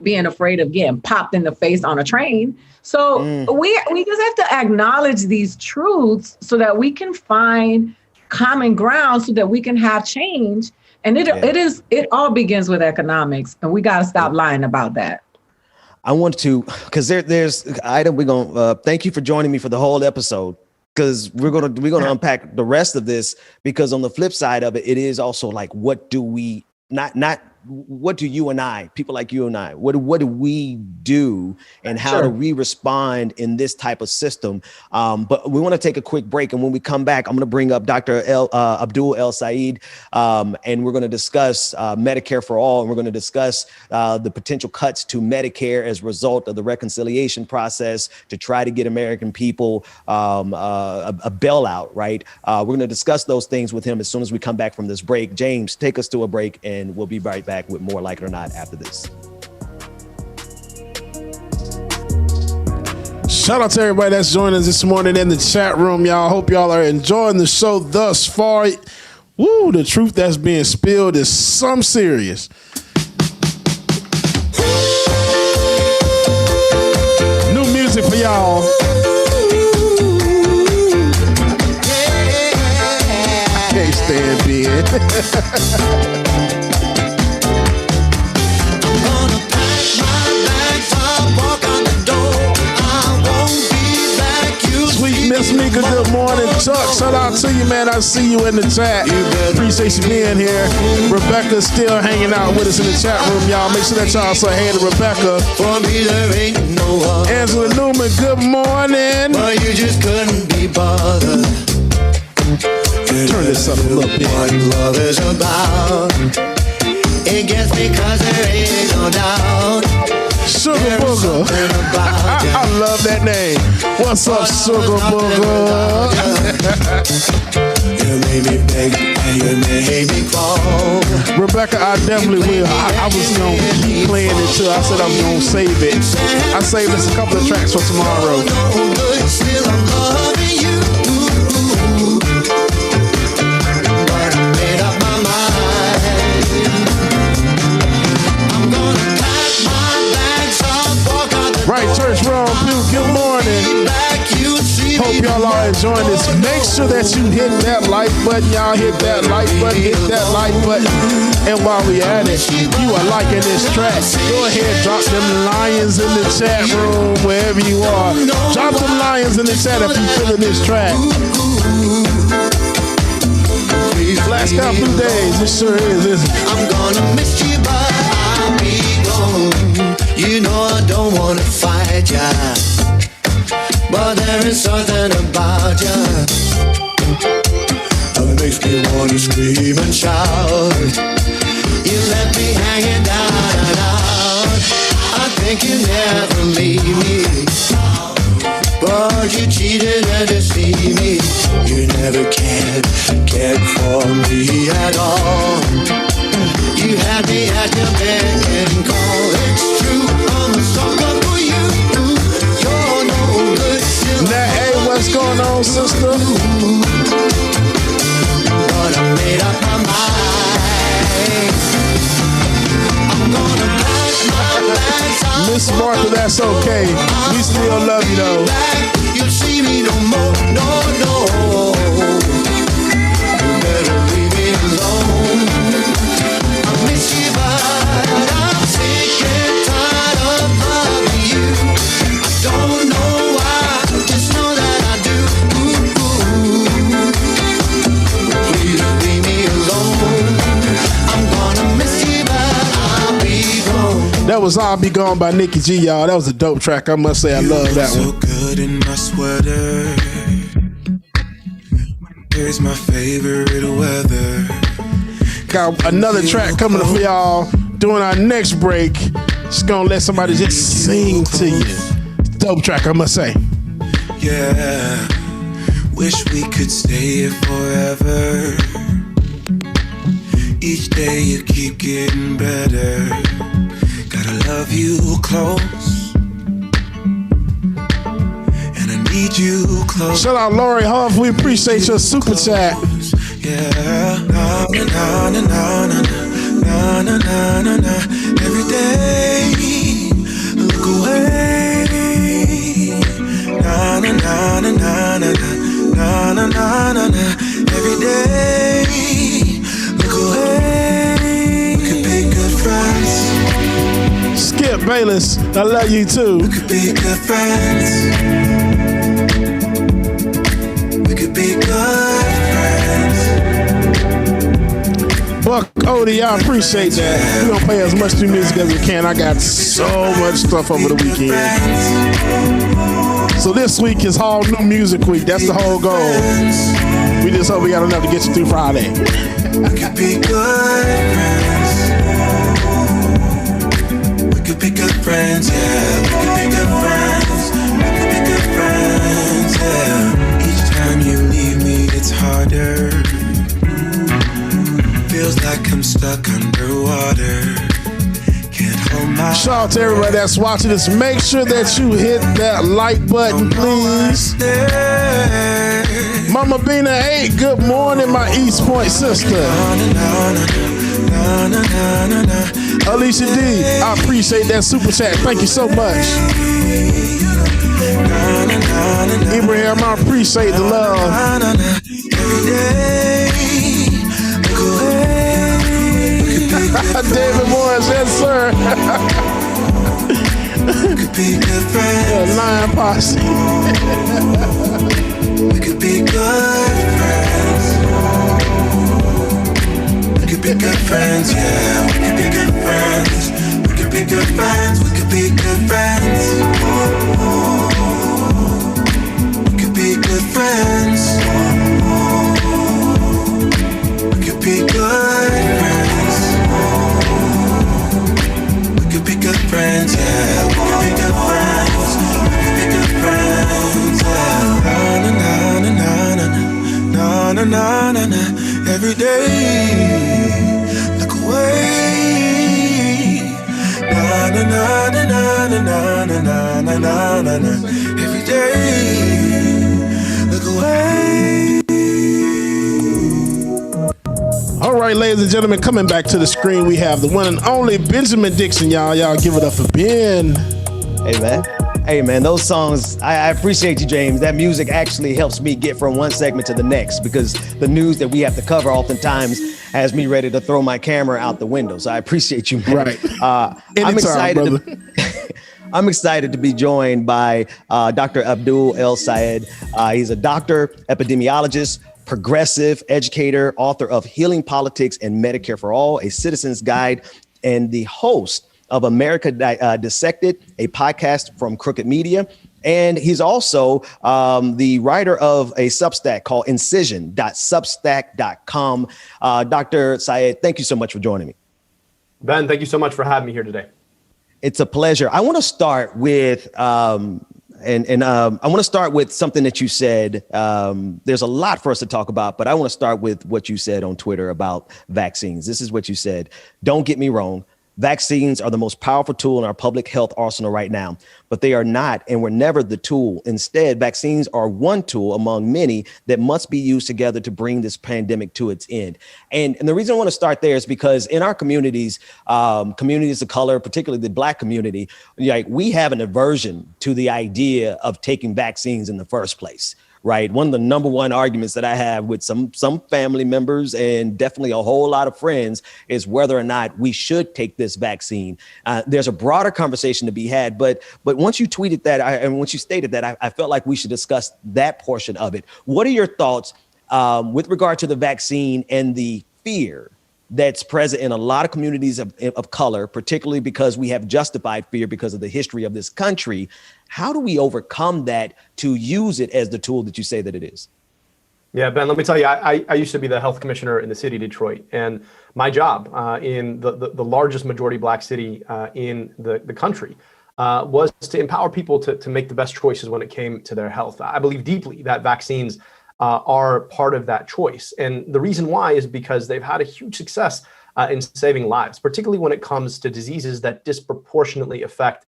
being afraid of getting popped in the face on a train. So we just have to acknowledge these truths so that we can find common ground so that we can have change. And it all begins with economics, and we got to stop lying about that. I want to, because there's Ida, we're gonna thank you for joining me for the whole episode, because we're gonna unpack the rest of this, because on the flip side of it, it is also like, what do we what do you and I, people like you and I, what do we do, and how do we respond in this type of system? But we want to take a quick break. And when we come back, I'm going to bring up Dr. Abdul El Said, and we're going to discuss Medicare for all. And we're going to discuss the potential cuts to Medicare as a result of the reconciliation process to try to get American people a bailout, right? We're going to discuss those things with him as soon as we come back from this break. James, take us to a break, and we'll be right back with more Like It or Not after this. Shout out to everybody that's joining us this morning in the chat room, y'all. Hope y'all are enjoying the show thus far. Woo, the truth that's being spilled is some serious. New music for y'all. I can't stand being. Miss Mika, good morning. Chuck, shout out to you, man. I see you in the chat. Appreciate you being here. Rebecca's still hanging out with us in the chat room, y'all. Make sure that y'all say hey to Rebecca. For me, there ain't no one. Angela Newman, good morning. But you just couldn't be bothered. Turn this up a little bit. What love is about. It gets me 'cause there ain't no doubt. Sugar Booger. I love that name. What's up, Sugar Booger? You made me beg and you made me crawl. Rebecca, I definitely will. I was going to keep playing it too. I said I'm going to save it. I saved us a couple of tracks for tomorrow. Still I'm loving you. But I made up my mind. I'm gonna pack my bags up, walk out the Right, Church Wrong Pew, good morning. Hope y'all are enjoying this. Make sure that you hit that like button, y'all. Hit that like button, hit that like button. And while we at it, you are liking this track, go ahead, drop them lions in the chat room, wherever you are. Drop them lions in the chat if you feeling this track. Last couple of days, it sure is, isn't it? I'm gonna miss you, but I'll be gone. You know I don't wanna fight ya, but there is something about ya that makes me wanna scream and shout. You left me hanging down and out. I think you never leave me, but you cheated and deceived me. You never cared for me at all. You had me at your beck and call. It's true, I'm a sucker for you. You're no good. Now, hey, what's going on, sister? smart, but that's okay. We still love you though. You'll see me no more, no. You better leave me alone. I miss you, but I'm sick and tired of loving you. I don't know why, just know that I do. Please leave me alone. I'm gonna miss you, but I'll be gone. That was "I'll Be Gone" by Nikki G, y'all. That was a dope track. I must say, I love that one. So good in my sweater. Here's my favorite weather. Got another track coming up for y'all during our next break. Just gonna let somebody just sing to you. Dope track, I must say. Yeah, wish we could stay here forever. Each day you keep getting better. Gotta love you close, and I need you close. Shout out Lori Huff, we appreciate your super chat. Yeah, na na na na na na na na na na. Every day, look away. Na na na na na na na na na na na. Every day, look away. We could be good friends. Skip Bayless, I love you too. We could be good friends. We could be good friends. Buck Odie, I appreciate that. We're gonna play as much new music as we can. I got so much stuff over the weekend. So this week is all new music week. That's the whole goal. We just hope we got enough to get you through Friday. We could be good friends. We could be good friends, yeah. We could be good friends. We could be good friends, yeah. Each time you leave me, it's harder. Feels like I'm stuck underwater. Can't hold my. Shout out to everybody that's watching this. Make sure that you hit that like button, please. Mama Bina 8, good morning, my East Point sister. Alicia D, I appreciate that super chat. Thank you so much. Ibrahim, I appreciate the love. David Morris, yes sir. Lion Posse. We could be good friends. We could be good friends, yeah. We could be good friends. We could be good friends. We could be good friends. We could be good friends. We could be good friends. We could be good friends, yeah. We could be good friends. We could be good friends, yeah. Na na na na na na na na na na. Every day, look away. Na na na na na na na na na na na na. Every day, look away. All right, ladies and gentlemen, coming back to the screen, we have the one and only Benjamin Dixon, y'all. Y'all give it up for Ben. Hey man, those songs, I appreciate you, James. That music actually helps me get from one segment to the next because the news that we have to cover oftentimes has me ready to throw my camera out the window. So I appreciate you, man. Right. I'm excited. I'm excited to be joined by Dr. Adbul El-Sayed. He's a doctor, epidemiologist, progressive educator, author of Healing Politics and Medicare for All, A Citizen's Guide, and the host of America Dissected, a podcast from Crooked Media. And he's also the writer of a Substack called incision.substack.com. Dr. Sayed, thank you so much for joining me. Ben, thank you so much for having me here today. It's a pleasure. I want to start with I want to start with something that you said. There's a lot for us to talk about, but I want to start with what you said on Twitter about vaccines. This is what you said. Don't get me wrong. Vaccines are the most powerful tool in our public health arsenal right now, but they are not and were never the tool. Instead, vaccines are one tool among many that must be used together to bring this pandemic to its end. And the reason I want to start there is because in our communities, communities of color, particularly the Black community, like we have an aversion to the idea of taking vaccines in the first place. Right. One of the number one arguments that I have with some family members and definitely a whole lot of friends is whether or not we should take this vaccine. There's a broader conversation to be had. But once you tweeted that and once you stated that, I felt like we should discuss that portion of it. What are your thoughts with regard to the vaccine and the fear that's present in a lot of communities of color, particularly because we have justified fear because of the history of this country? How do we overcome that to use it as the tool that you say that it is? Yeah, Ben, let me tell you, I used to be the health commissioner in the city of Detroit, and my job in the largest majority Black city in the country was to empower people to make the best choices when it came to their health. I believe deeply that vaccines are part of that choice. And the reason why is because they've had a huge success in saving lives, particularly when it comes to diseases that disproportionately affect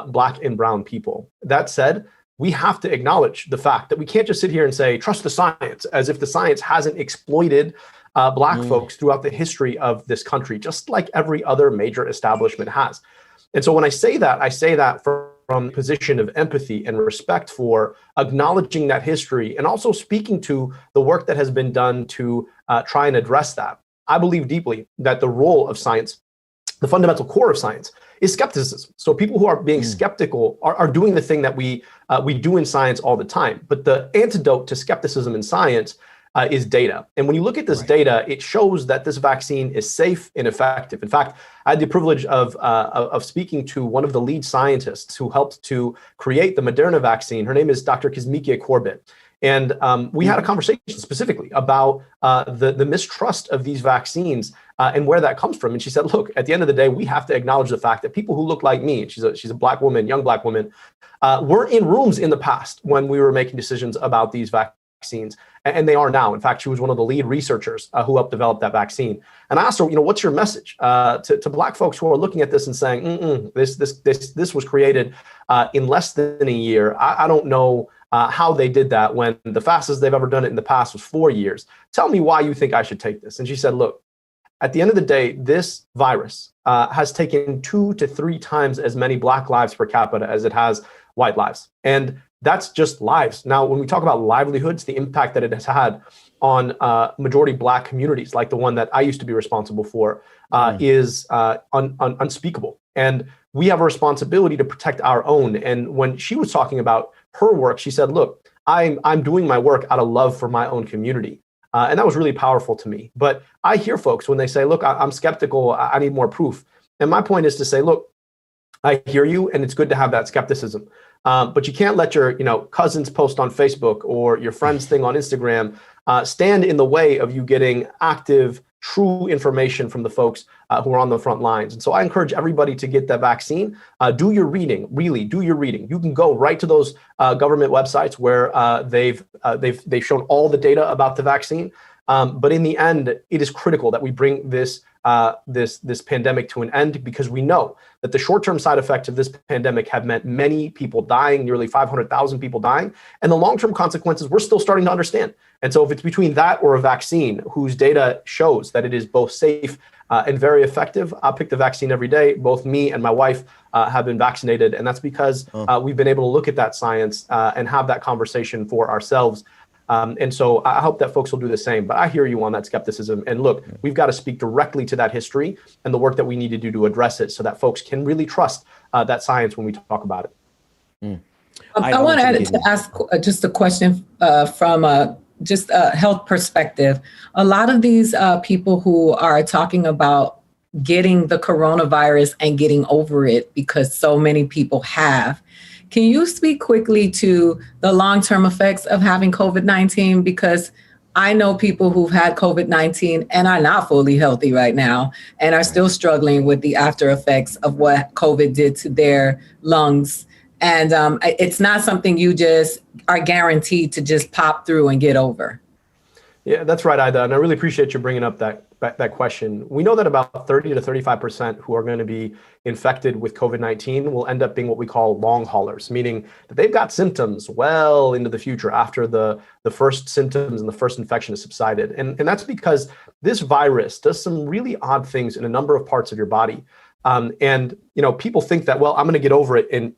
Black and brown people. That said, we have to acknowledge the fact that we can't just sit here and say, trust the science, as if the science hasn't exploited Black folks throughout the history of this country, just like every other major establishment has. And so when I say that from a position of empathy and respect for acknowledging that history and also speaking to the work that has been done to try and address that. I believe deeply that the role of science, the fundamental core of science, is skepticism. So people who are being skeptical are doing the thing that we do in science all the time. But the antidote to skepticism in science is data. And when you look at this data, it shows that this vaccine is safe and effective. In fact, I had the privilege of speaking to one of the lead scientists who helped to create the Moderna vaccine. Her name is Dr. Kizzmekia Corbett. And we had a conversation specifically about the mistrust of these vaccines and where that comes from. And she said, look, at the end of the day, we have to acknowledge the fact that people who look like me, and she's a Black woman, young Black woman, were in rooms in the past when we were making decisions about these vaccines. And they are now. In fact, she was one of the lead researchers who helped develop that vaccine. And I asked her, what's your message to Black folks who are looking at this and saying, this was created in less than a year. I don't know how they did that when the fastest they've ever done it in the past was 4 years. Tell me why you think I should take this. And she said, look, at the end of the day, this virus has taken 2 to 3 times as many Black lives per capita as it has white lives. And that's just lives. Now, when we talk about livelihoods, the impact that it has had on majority Black communities, like the one that I used to be responsible for, is unspeakable. And we have a responsibility to protect our own. And when she was talking about her work, she said, look, I'm doing my work out of love for my own community. And that was really powerful to me. But I hear folks when they say, look, I'm skeptical, I need more proof. And my point is to say, look, I hear you, and it's good to have that skepticism. But you can't let your cousins post on Facebook or your friends thing on Instagram stand in the way of you getting active, true information from the folks who are on the front lines. And so I encourage everybody to get that vaccine. Do your reading, really do your reading. You can go right to those government websites where they've shown all the data about the vaccine. But in the end, it is critical that we bring this pandemic to an end, because we know that the short-term side effects of this pandemic have meant many people dying, nearly 500,000 people dying, and the long-term consequences we're still starting to understand. And so if it's between that or a vaccine whose data shows that it is both safe and very effective, I'll pick the vaccine every day. Both me and my wife have been vaccinated, and that's because we've been able to look at that science and have that conversation for ourselves. And so I hope that folks will do the same. But I hear you on that skepticism. And look, we've got to speak directly to that history and the work that we need to do to address it so that folks can really trust that science when we talk about it. I want to ask just a question from just a health perspective. A lot of these people who are talking about getting the coronavirus and getting over it, because so many people have. Can you speak quickly to the long-term effects of having COVID-19? Because I know people who've had COVID-19 and are not fully healthy right now and are still struggling with the after effects of what COVID did to their lungs. And it's not something you just are guaranteed to just pop through and get over. Yeah, that's right, Aida. And I really appreciate you bringing up that that question. We know that about 30 to 35% who are going to be infected with COVID-19 will end up being what we call long haulers, meaning that they've got symptoms well into the future after the first symptoms and the first infection has subsided. And that's because this virus does some really odd things in a number of parts of your body. And people think that, well, I'm going to get over it and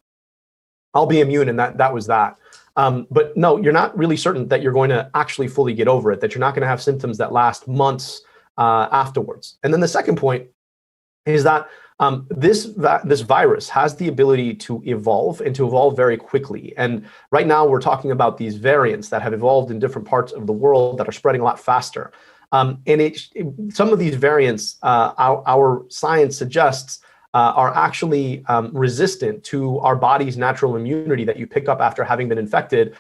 I'll be immune, and that was that. But no, you're not really certain that you're going to actually fully get over it, that you're not going to have symptoms that last months afterwards. And then the second point is that this virus has the ability to evolve and to evolve very quickly. And right now we're talking about these variants that have evolved in different parts of the world that are spreading a lot faster. And some of these variants, our science suggests, are actually resistant to our body's natural immunity that you pick up after having been infected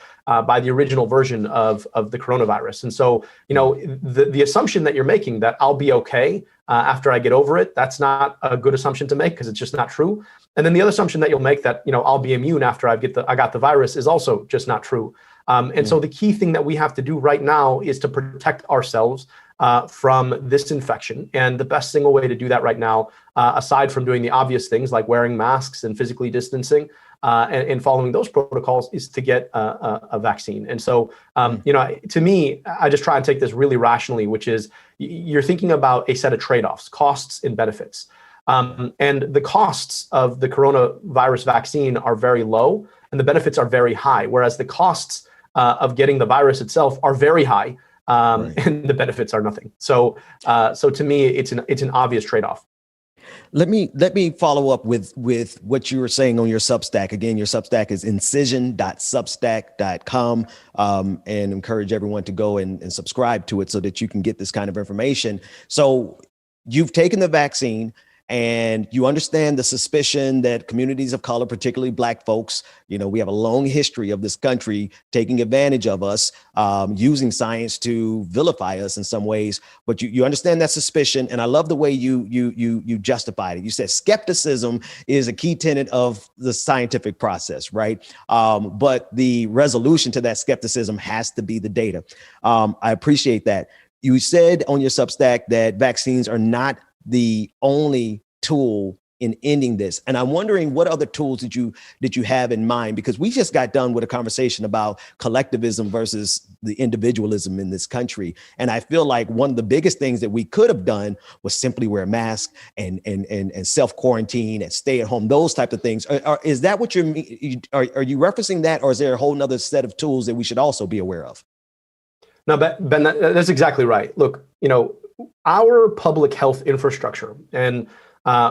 by the original version of the coronavirus. And so, the assumption that you're making that I'll be okay after I get over it, that's not a good assumption to make because it's just not true. And then the other assumption that you'll make that, I'll be immune after I got the virus is also just not true. So the key thing that we have to do right now is to protect ourselves from this infection. And the best single way to do that right now, aside from doing the obvious things like wearing masks and physically distancing and following those protocols, is to get a vaccine. And so, to me, I just try and take this really rationally, which is you're thinking about a set of trade-offs, costs and benefits. And the costs of the coronavirus vaccine are very low and the benefits are very high, whereas the costs of getting the virus itself are very high. And the benefits are nothing. So to me, it's an obvious trade-off. Let me follow up with what you were saying on your Substack. Again, your Substack is incision.substack.com, and encourage everyone to go and subscribe to it so that you can get this kind of information. So you've taken the vaccine and you understand the suspicion that communities of color, particularly Black folks, we have a long history of this country taking advantage of us, using science to vilify us in some ways. But you understand that suspicion, and I love the way you justified it. You said skepticism is a key tenet of the scientific process, right? But the resolution to that skepticism has to be the data. I appreciate that. You said on your Substack that vaccines are not the only tool in ending this. And I'm wondering what other tools did you have in mind? Because we just got done with a conversation about collectivism versus the individualism in this country. And I feel like one of the biggest things that we could have done was simply wear a mask and self-quarantine and stay at home, those type of things. Is that what are you referencing that, or is there a whole nother set of tools that we should also be aware of? No, Ben, that's exactly right. Look, our public health infrastructure, and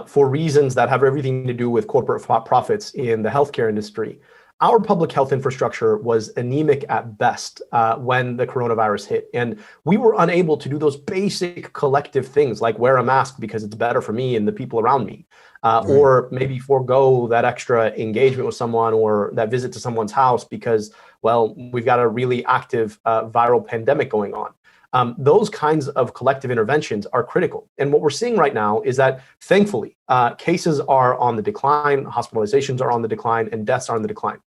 for reasons that have everything to do with corporate profits in the healthcare industry, our public health infrastructure was anemic at best when the coronavirus hit. And we were unable to do those basic collective things like wear a mask because it's better for me and the people around me, or maybe forego that extra engagement with someone or that visit to someone's house because, well, we've got a really active viral pandemic going on. Those kinds of collective interventions are critical. And what we're seeing right now is that, thankfully, cases are on the decline, hospitalizations are on the decline, and deaths are on the decline.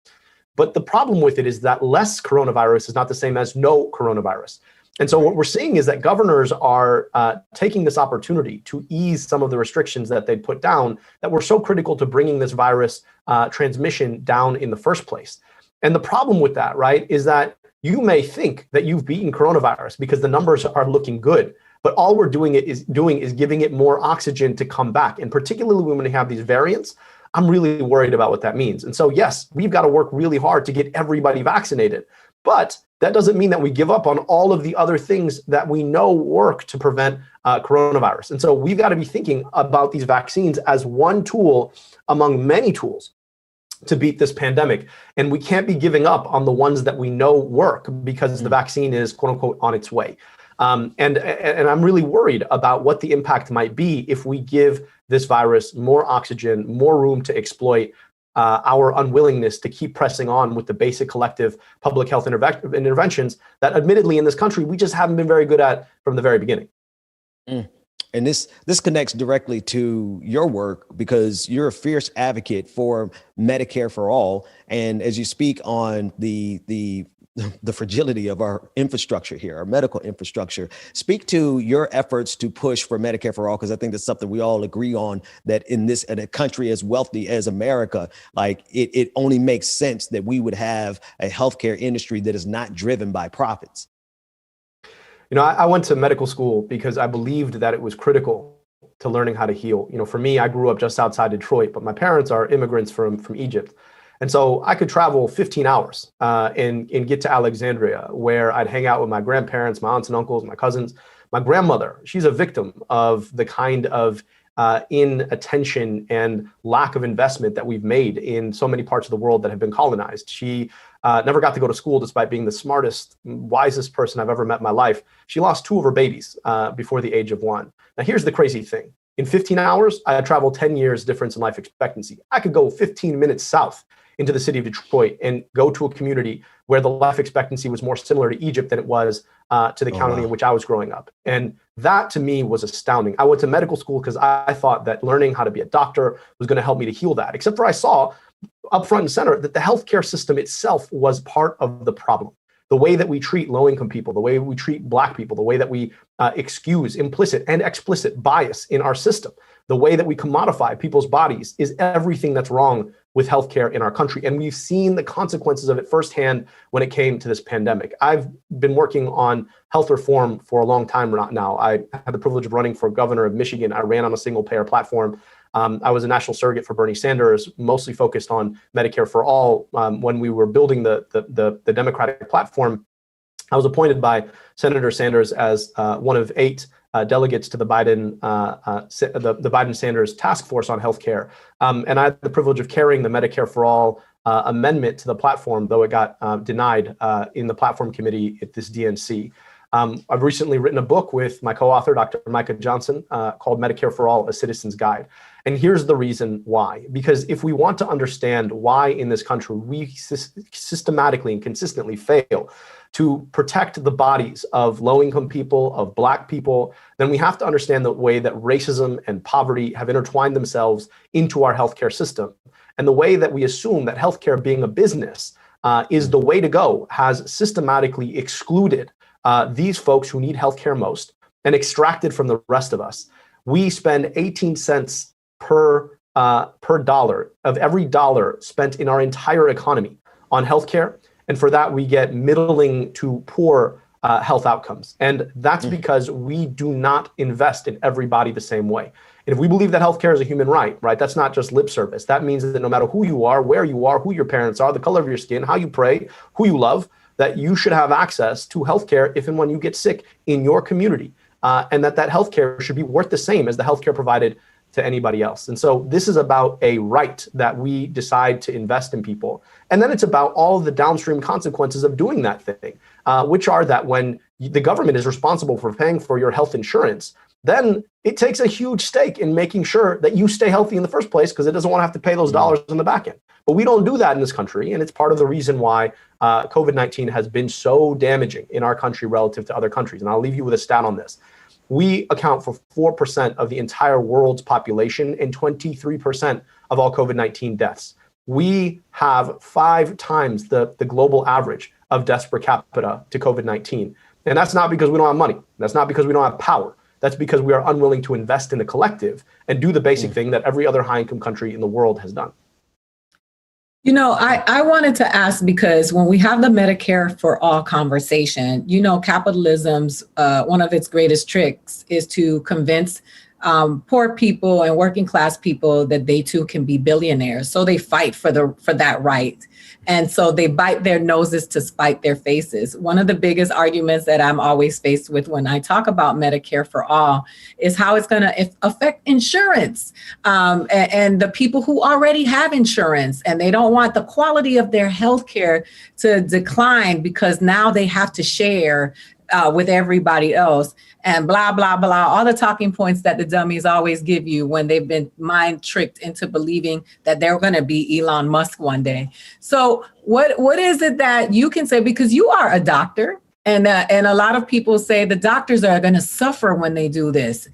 But the problem with it is that less coronavirus is not the same as no coronavirus. And so what we're seeing is that governors are taking this opportunity to ease some of the restrictions that they put down that were so critical to bringing this virus transmission down in the first place. And the problem with that, right, is that you may think that you've beaten coronavirus because the numbers are looking good, but all we're doing is giving it more oxygen to come back. And particularly when we have these variants, I'm really worried about what that means. And so, yes, we've got to work really hard to get everybody vaccinated, but that doesn't mean that we give up on all of the other things that we know work to prevent coronavirus. And so we've got to be thinking about these vaccines as one tool among many tools to beat this pandemic. And we can't be giving up on the ones that we know work because the vaccine is, quote unquote, on its way. And I'm really worried about what the impact might be if we give this virus more oxygen, more room to exploit our unwillingness to keep pressing on with the basic collective public health interventions that admittedly in this country, we just haven't been very good at from the very beginning. And this connects directly to your work because you're a fierce advocate for Medicare for all. And as you speak on the the fragility of our infrastructure here, our medical infrastructure. Speak to your efforts to push for Medicare for all, because I think that's something we all agree on, that in a country as wealthy as America, like it only makes sense that we would have a healthcare industry that is not driven by profits. You know, I went to medical school because I believed that it was critical to learning how to heal. You know, for me, I grew up just outside Detroit, but my parents are immigrants from Egypt. And so I could travel 15 hours and get to Alexandria, where I'd hang out with my grandparents, my aunts and uncles, my cousins. My grandmother, she's a victim of the kind of inattention and lack of investment that we've made in so many parts of the world that have been colonized. She never got to go to school despite being the smartest, wisest person I've ever met in my life. She lost 2 of her babies before the age of 1. Now, here's the crazy thing. In 15 hours, I had traveled 10 years difference in life expectancy. I could go 15 minutes south into the city of Detroit and go to a community where the life expectancy was more similar to Egypt than it was to the county in which I was growing up. And that to me was astounding. I went to medical school because I thought that learning how to be a doctor was going to help me to heal that, except for I saw up front and center that the healthcare system itself was part of the problem. The way that we treat low-income people, the way we treat Black people, the way that we excuse implicit and explicit bias in our system, the way that we commodify people's bodies is everything that's wrong with healthcare in our country. And we've seen the consequences of it firsthand when it came to this pandemic. I've been working on health reform for a long time now. I had the privilege of running for governor of Michigan. I ran on a single payer platform. I was a national surrogate for Bernie Sanders, mostly focused on Medicare for all. When we were building the Democratic platform, I was appointed by Senator Sanders as one of 8 delegates to the Biden-Sanders task force on healthcare. And I had the privilege of carrying the Medicare for all amendment to the platform, though it got denied in the platform committee at this DNC. I've recently written a book with my co-author, Dr. Micah Johnson, called Medicare for All, A Citizen's Guide. And here's the reason why. Because if we want to understand why in this country we systematically and consistently fail to protect the bodies of low-income people, of Black people, then we have to understand the way that racism and poverty have intertwined themselves into our healthcare system. And the way that we assume that healthcare being a business is the way to go has systematically excluded these folks who need healthcare most and extracted from the rest of us. We spend 18 cents per dollar of every dollar spent in our entire economy on healthcare. And for that, we get middling to poor health outcomes. And that's because we do not invest in everybody the same way. And if we believe that healthcare is a human right, that's not just lip service. That means that no matter who you are, where you are, who your parents are, the color of your skin, how you pray, who you love, that you should have access to healthcare if and when you get sick in your community, and that healthcare should be worth the same as the healthcare provided to anybody else. And so this is about a right that we decide to invest in people. And then it's about all the downstream consequences of doing that thing, which are that when the government is responsible for paying for your health insurance, then it takes a huge stake in making sure that you stay healthy in the first place because it doesn't want to have to pay those dollars in the back end. But we don't do that in this country. And it's part of the reason why COVID-19 has been so damaging in our country relative to other countries. And I'll leave you with a stat on this. We account for 4% of the entire world's population and 23% of all COVID-19 deaths. We have 5 times the global average of deaths per capita to COVID-19. And that's not because we don't have money. That's not because we don't have power. That's because we are unwilling to invest in the collective and do the basic thing that every other high-income country in the world has done. You know, I wanted to ask, because when we have the Medicare for all conversation, you know, capitalism's one of its greatest tricks is to convince poor people and working class people that they too can be billionaires. So they fight for that right. And so they bite their noses to spite their faces. One of the biggest arguments that I'm always faced with when I talk about Medicare for all is how it's going to affect insurance and the people who already have insurance, and they don't want the quality of their health care to decline because now they have to share with everybody else, and blah, blah, blah, all the talking points that the dummies always give you when they've been mind tricked into believing that they're going to be Elon Musk one day. So what is it that you can say, because you are a doctor, and a lot of people say the doctors are going to suffer when they do this.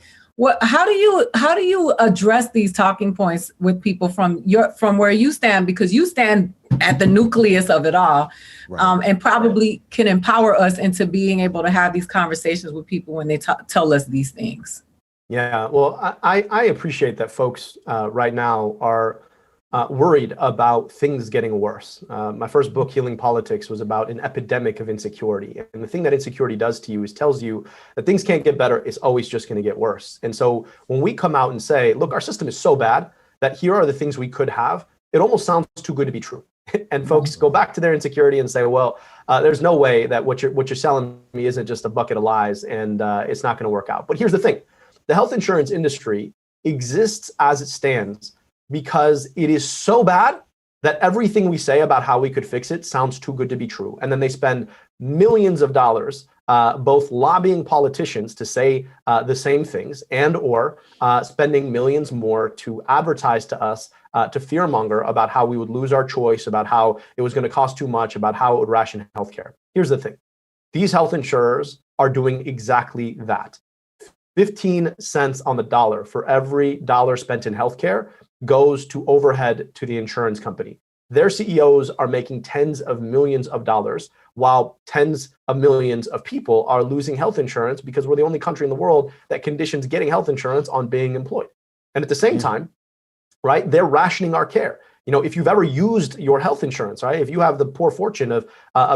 How do you address these talking points with people from where you stand, because you stand at the nucleus of it all, right. And probably can empower us into being able to have these conversations with people when they tell us these things. Yeah, well, I appreciate that folks right now are worried about things getting worse. My first book, Healing Politics, was about an epidemic of insecurity. And the thing that insecurity does to you is tells you that things can't get better. It's always just going to get worse. And so when we come out and say, look, our system is so bad that here are the things we could have, it almost sounds too good to be true. And folks go back to their insecurity and say, well, there's no way that what you're selling me isn't just a bucket of lies, and it's not going to work out. But here's the thing. The health insurance industry exists as it stands because it is so bad that everything we say about how we could fix it sounds too good to be true. And then they spend millions of dollars both lobbying politicians to say the same things and or spending millions more to advertise to us, to fearmonger about how we would lose our choice, about how it was going to cost too much, about how it would ration healthcare. Here's the thing. These health insurers are doing exactly that. 15 cents on the dollar for every dollar spent in healthcare goes to overhead to the insurance company. Their CEOs are making tens of millions of dollars, while tens of millions of people are losing health insurance because we're the only country in the world that conditions getting health insurance on being employed. And at the same time, right, they're rationing our care. You know, if you've ever used your health insurance, right, if you have the poor fortune of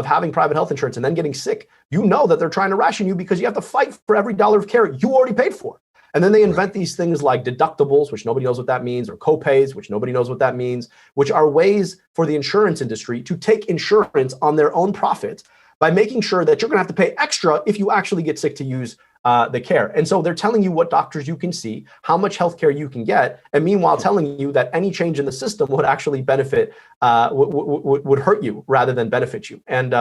having private health insurance and then getting sick, you know that they're trying to ration you because you have to fight for every dollar of care you already paid for. And then they invent these things like deductibles, which nobody knows what that means, or copays, which nobody knows what that means, which are ways for the insurance industry to take insurance on their own profit by making sure that you're going to have to pay extra if you actually get sick to use the care. And so they're telling you what doctors you can see, how much healthcare you can get, and meanwhile telling you that any change in the system would actually benefit, would hurt you rather than benefit you. And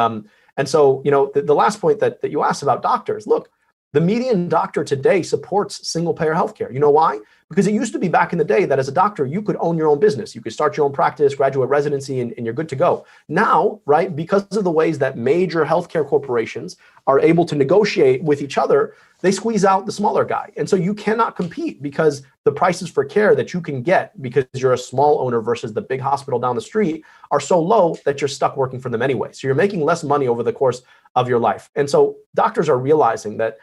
so, you know, the last point that you asked about doctors, look, the median doctor today supports single payer healthcare. You know why? Because it used to be back in the day that as a doctor, you could own your own business. You could start your own practice, graduate residency, and you're good to go. Now, right, because of the ways that major healthcare corporations are able to negotiate with each other, they squeeze out the smaller guy. And so you cannot compete because the prices for care that you can get because you're a small owner versus the big hospital down the street are so low that you're stuck working for them anyway. So you're making less money over the course of your life. And so doctors are realizing that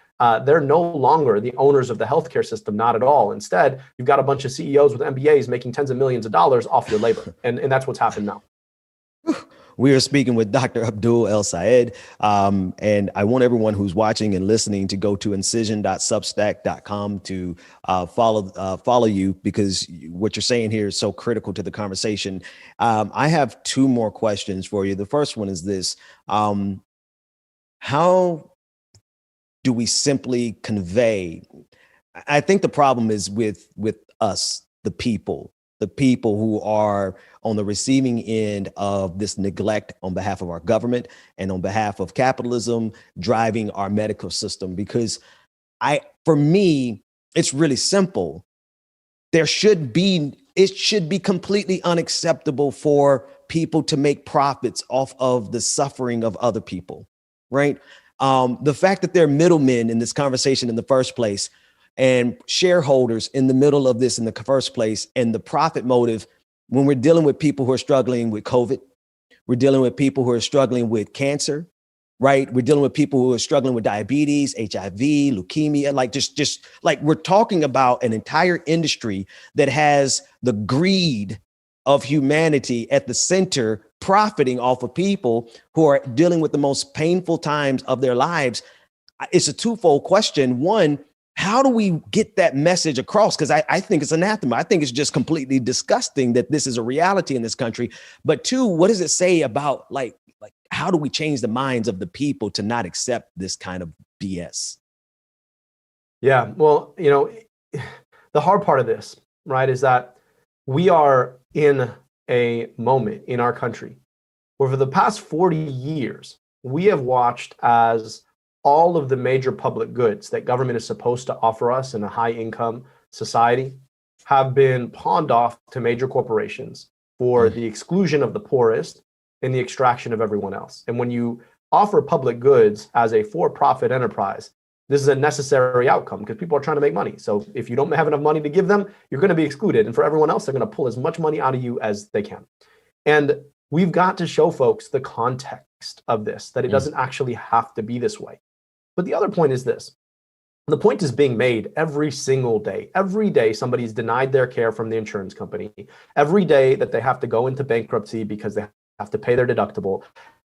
they're no longer the owners of the healthcare system, not at all. Instead, you've got a bunch of CEOs with MBAs making tens of millions of dollars off your labor. And that's what's happened now. We are speaking with Dr. Adbul El-Sayed. And I want everyone who's watching and listening to go to incision.substack.com to follow you, because what you're saying here is so critical to the conversation. I have two more questions for you. The first one is this. How do we simply convey? I think the problem is with us, the people who are on the receiving end of this neglect on behalf of our government and on behalf of capitalism driving our medical system. Because for me, it's really simple. It should be completely unacceptable for people to make profits off of the suffering of other people, right? The fact that there are middlemen in this conversation in the first place and shareholders in the middle of this in the first place, and the profit motive when we're dealing with people who are struggling with COVID, we're dealing with people who are struggling with cancer, right? We're dealing with people who are struggling with diabetes, HIV, leukemia, like just like we're talking about an entire industry that has the greed of humanity at the center, profiting off of people who are dealing with the most painful times of their lives. It's a twofold question. One, how do we get that message across? Because I think it's anathema. I think it's just completely disgusting that this is a reality in this country. But two, what does it say about like how do we change the minds of the people to not accept this kind of BS? Yeah, well, you know, the hard part of this, right, is that we are in a moment in our country where for the past 40 years, we have watched as all of the major public goods that government is supposed to offer us in a high income society have been pawned off to major corporations for the exclusion of the poorest and the extraction of everyone else. And when you offer public goods as a for-profit enterprise, This is a necessary outcome because people are trying to make money. So if you don't have enough money to give them, you're going to be excluded. And for everyone else, they're going to pull as much money out of you as they can. And we've got to show folks the context of this, that it doesn't actually have to be this way. But the other point is this. The point is being made every single day. Every day, somebody's denied their care from the insurance company. Every day that they have to go into bankruptcy because they have to pay their deductible.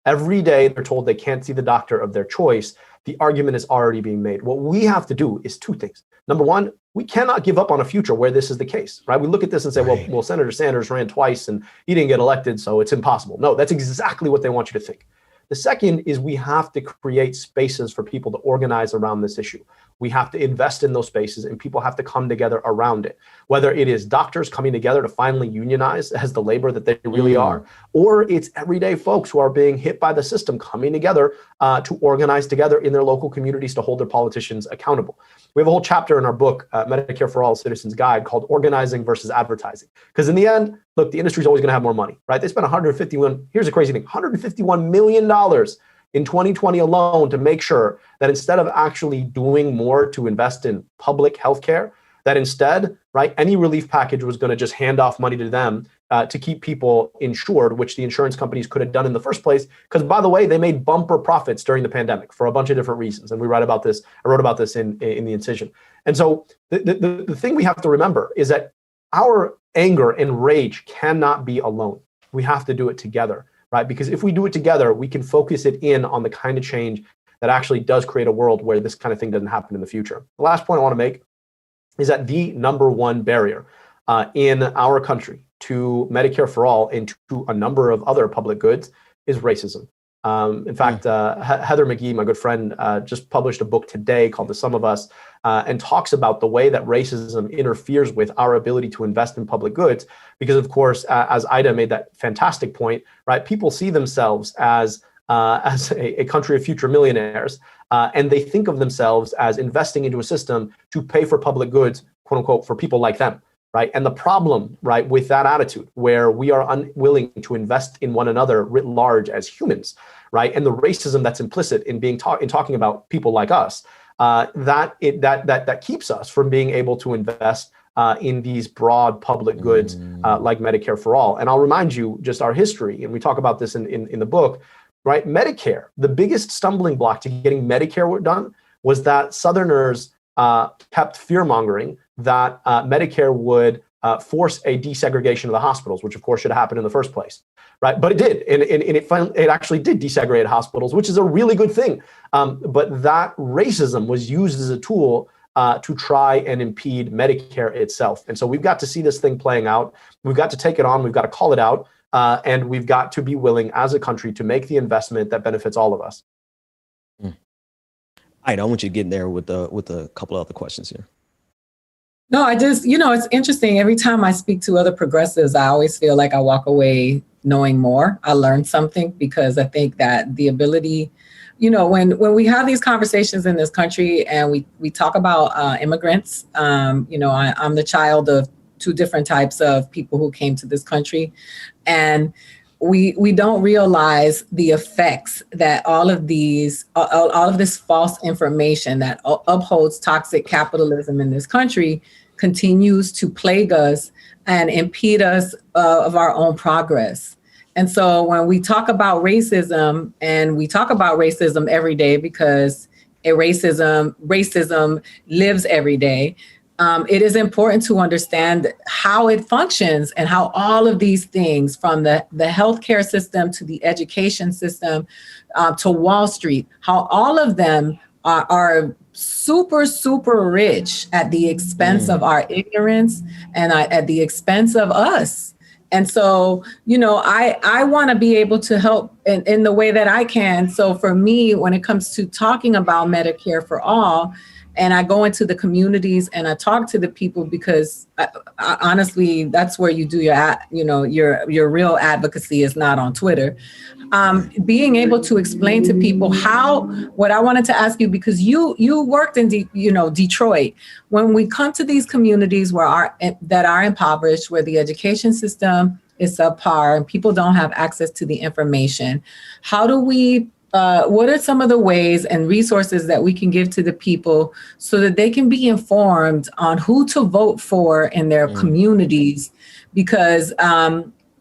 Every day they're told they can't see the doctor of their choice. The argument is already being made. What we have to do is two things. Number one, we cannot give up on a future where this is the case, right? We look at this and say, well, Senator Sanders ran twice and he didn't get elected, so it's impossible. No, that's exactly what they want you to think. The second is we have to create spaces for people to organize around this issue. We have to invest in those spaces and people have to come together around it. Whether it is doctors coming together to finally unionize as the labor that they really are, or it's everyday folks who are being hit by the system coming together to organize together in their local communities to hold their politicians accountable. We have a whole chapter in our book, Medicare for All Citizens Guide, called Organizing versus Advertising. Because in the end, look, the industry is always going to have more money, right? They spent here's a crazy thing, $151 million in 2020 alone to make sure that instead of actually doing more to invest in public healthcare, that instead, right, any relief package was going to just hand off money to them to keep people insured, which the insurance companies could have done in the first place. Because, by the way, they made bumper profits during the pandemic for a bunch of different reasons. And we write about this. I wrote about this in the incision. And so the thing we have to remember is that our anger and rage cannot be alone. We have to do it together, right? Because if we do it together, we can focus it in on the kind of change that actually does create a world where this kind of thing doesn't happen in the future. The last point I want to make is that the number one barrier in our country to Medicare for All and to a number of other public goods is racism. In fact, Heather McGee, my good friend, just published a book today called The Sum of Us and talks about the way that racism interferes with our ability to invest in public goods. Because, of course, as Aida made that fantastic point, right, people see themselves as a country of future millionaires, and they think of themselves as investing into a system to pay for public goods, quote unquote, for people like them. Right. And the problem, right, with that attitude where we are unwilling to invest in one another writ large as humans, right, and the racism that's implicit in talking about people like us, that keeps us from being able to invest in these broad public goods like Medicare for All. And I'll remind you just our history, and we talk about this in the book, right? Medicare, the biggest stumbling block to getting Medicare done was that Southerners kept fear-mongering that Medicare would force a desegregation of the hospitals, which of course should have happened in the first place, right? But it did, and it actually did desegregate hospitals, which is a really good thing. But that racism was used as a tool to try and impede Medicare itself. And so we've got to see this thing playing out. We've got to take it on. We've got to call it out, and we've got to be willing as a country to make the investment that benefits all of us. I want you to get in there with a couple of other questions here. No, I just, it's interesting. Every time I speak to other progressives, I always feel like I walk away knowing more. I learned something because I think that the ability, when we have these conversations in this country and we talk about immigrants, I'm the child of two different types of people who came to this country. And we don't realize the effects that all of this false information that upholds toxic capitalism in this country continues to plague us and impede us of our own progress. And so when we talk about racism, and we talk about racism every day because racism lives every day, it is important to understand how it functions and how all of these things, from the healthcare system to the education system to Wall Street, how all of them are super, super rich at the expense of our ignorance and at the expense of us. And so, I want to be able to help in the way that I can. So for me, when it comes to talking about Medicare for All, and I go into the communities and I talk to the people, because honestly, that's where you do your real advocacy is not on Twitter. Being able to explain to people what I wanted to ask you, because you worked in Detroit. When we come to these communities that are impoverished, where the education system is subpar and people don't have access to the information, how do we what are some of the ways and resources that we can give to the people so that they can be informed on who to vote for in their communities? Because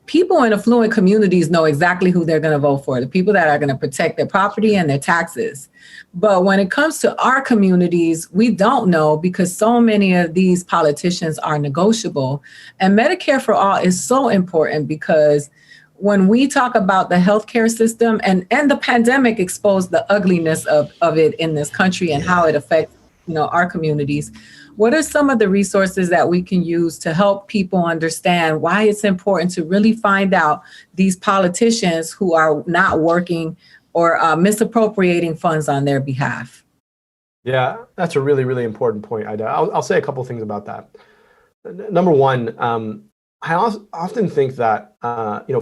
people in affluent communities know exactly who they're going to vote for, the people that are going to protect their property and their taxes. But when it comes to our communities, we don't know because so many of these politicians are negotiable. And Medicare for All is so important because when we talk about the healthcare system and the pandemic exposed the ugliness of it in this country and how it affects, our communities. What are some of the resources that we can use to help people understand why it's important to really find out these politicians who are not working or misappropriating funds on their behalf? Yeah, that's a really, really important point, Ida. I'll say a couple of things about that. Number one, I often think that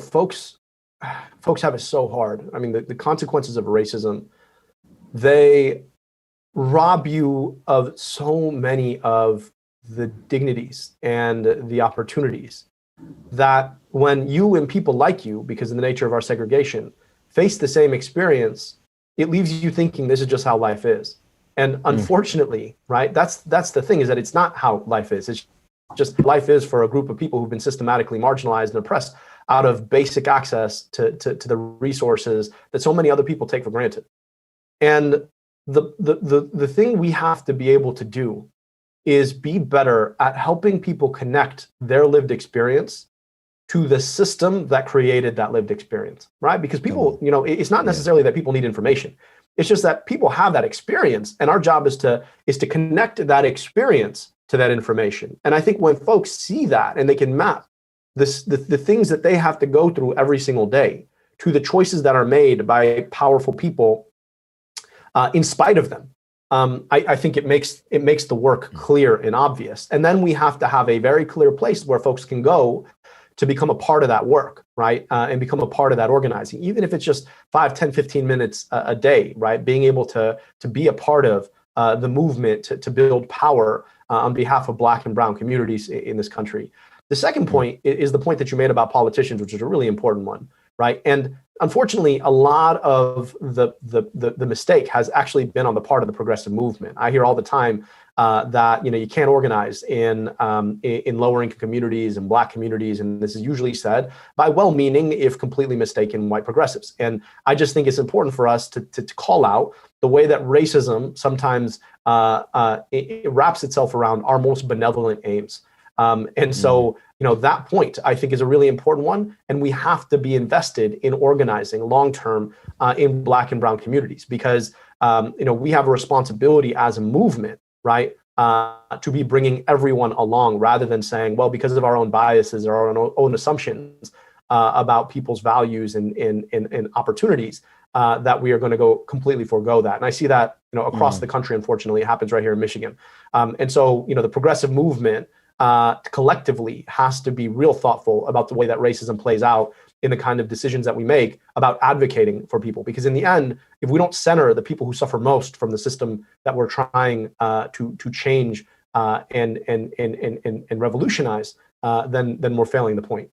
folks have it so hard. I mean, the consequences of racism, they rob you of so many of the dignities and the opportunities that when you and people like you, because of the nature of our segregation, face the same experience, it leaves you thinking this is just how life is. And unfortunately, right, that's the thing, is that it's not how life is. It's just life is for a group of people who've been systematically marginalized and oppressed out of basic access to the resources that so many other people take for granted. And the thing we have to be able to do is be better at helping people connect their lived experience to the system that created that lived experience, right? Because people, it's not necessarily that people need information. It's just that people have that experience, and our job is to connect that experience to that information. And I think when folks see that and they can map the things that they have to go through every single day to the choices that are made by powerful people in spite of them, I think it makes the work clear and obvious. And then we have to have a very clear place where folks can go to become a part of that work, right? And become a part of that organizing, even if it's just 5, 10, 15 minutes a day, right? Being able to be a part of the movement to build power on behalf of Black and brown communities in this country. The second point is the point that you made about politicians, which is a really important one, right? And unfortunately, a lot of the mistake has actually been on the part of the progressive movement. I hear all the time that you can't organize in lower income communities and Black communities, and this is usually said by well-meaning, if completely mistaken, white progressives. And I just think it's important for us to call out the way that racism sometimes it wraps itself around our most benevolent aims. So, that point, I think, is a really important one. And we have to be invested in organizing long-term in Black and brown communities because, we have a responsibility as a movement, right, to be bringing everyone along rather than saying, well, because of our own biases or our own assumptions about people's values and opportunities, that we are going to go completely forego that. And I see that, across the country, unfortunately. It happens right here in Michigan. And so, the progressive movement collectively has to be real thoughtful about the way that racism plays out in the kind of decisions that we make about advocating for people. Because in the end, if we don't center the people who suffer most from the system that we're trying to change and revolutionize, then we're failing the point.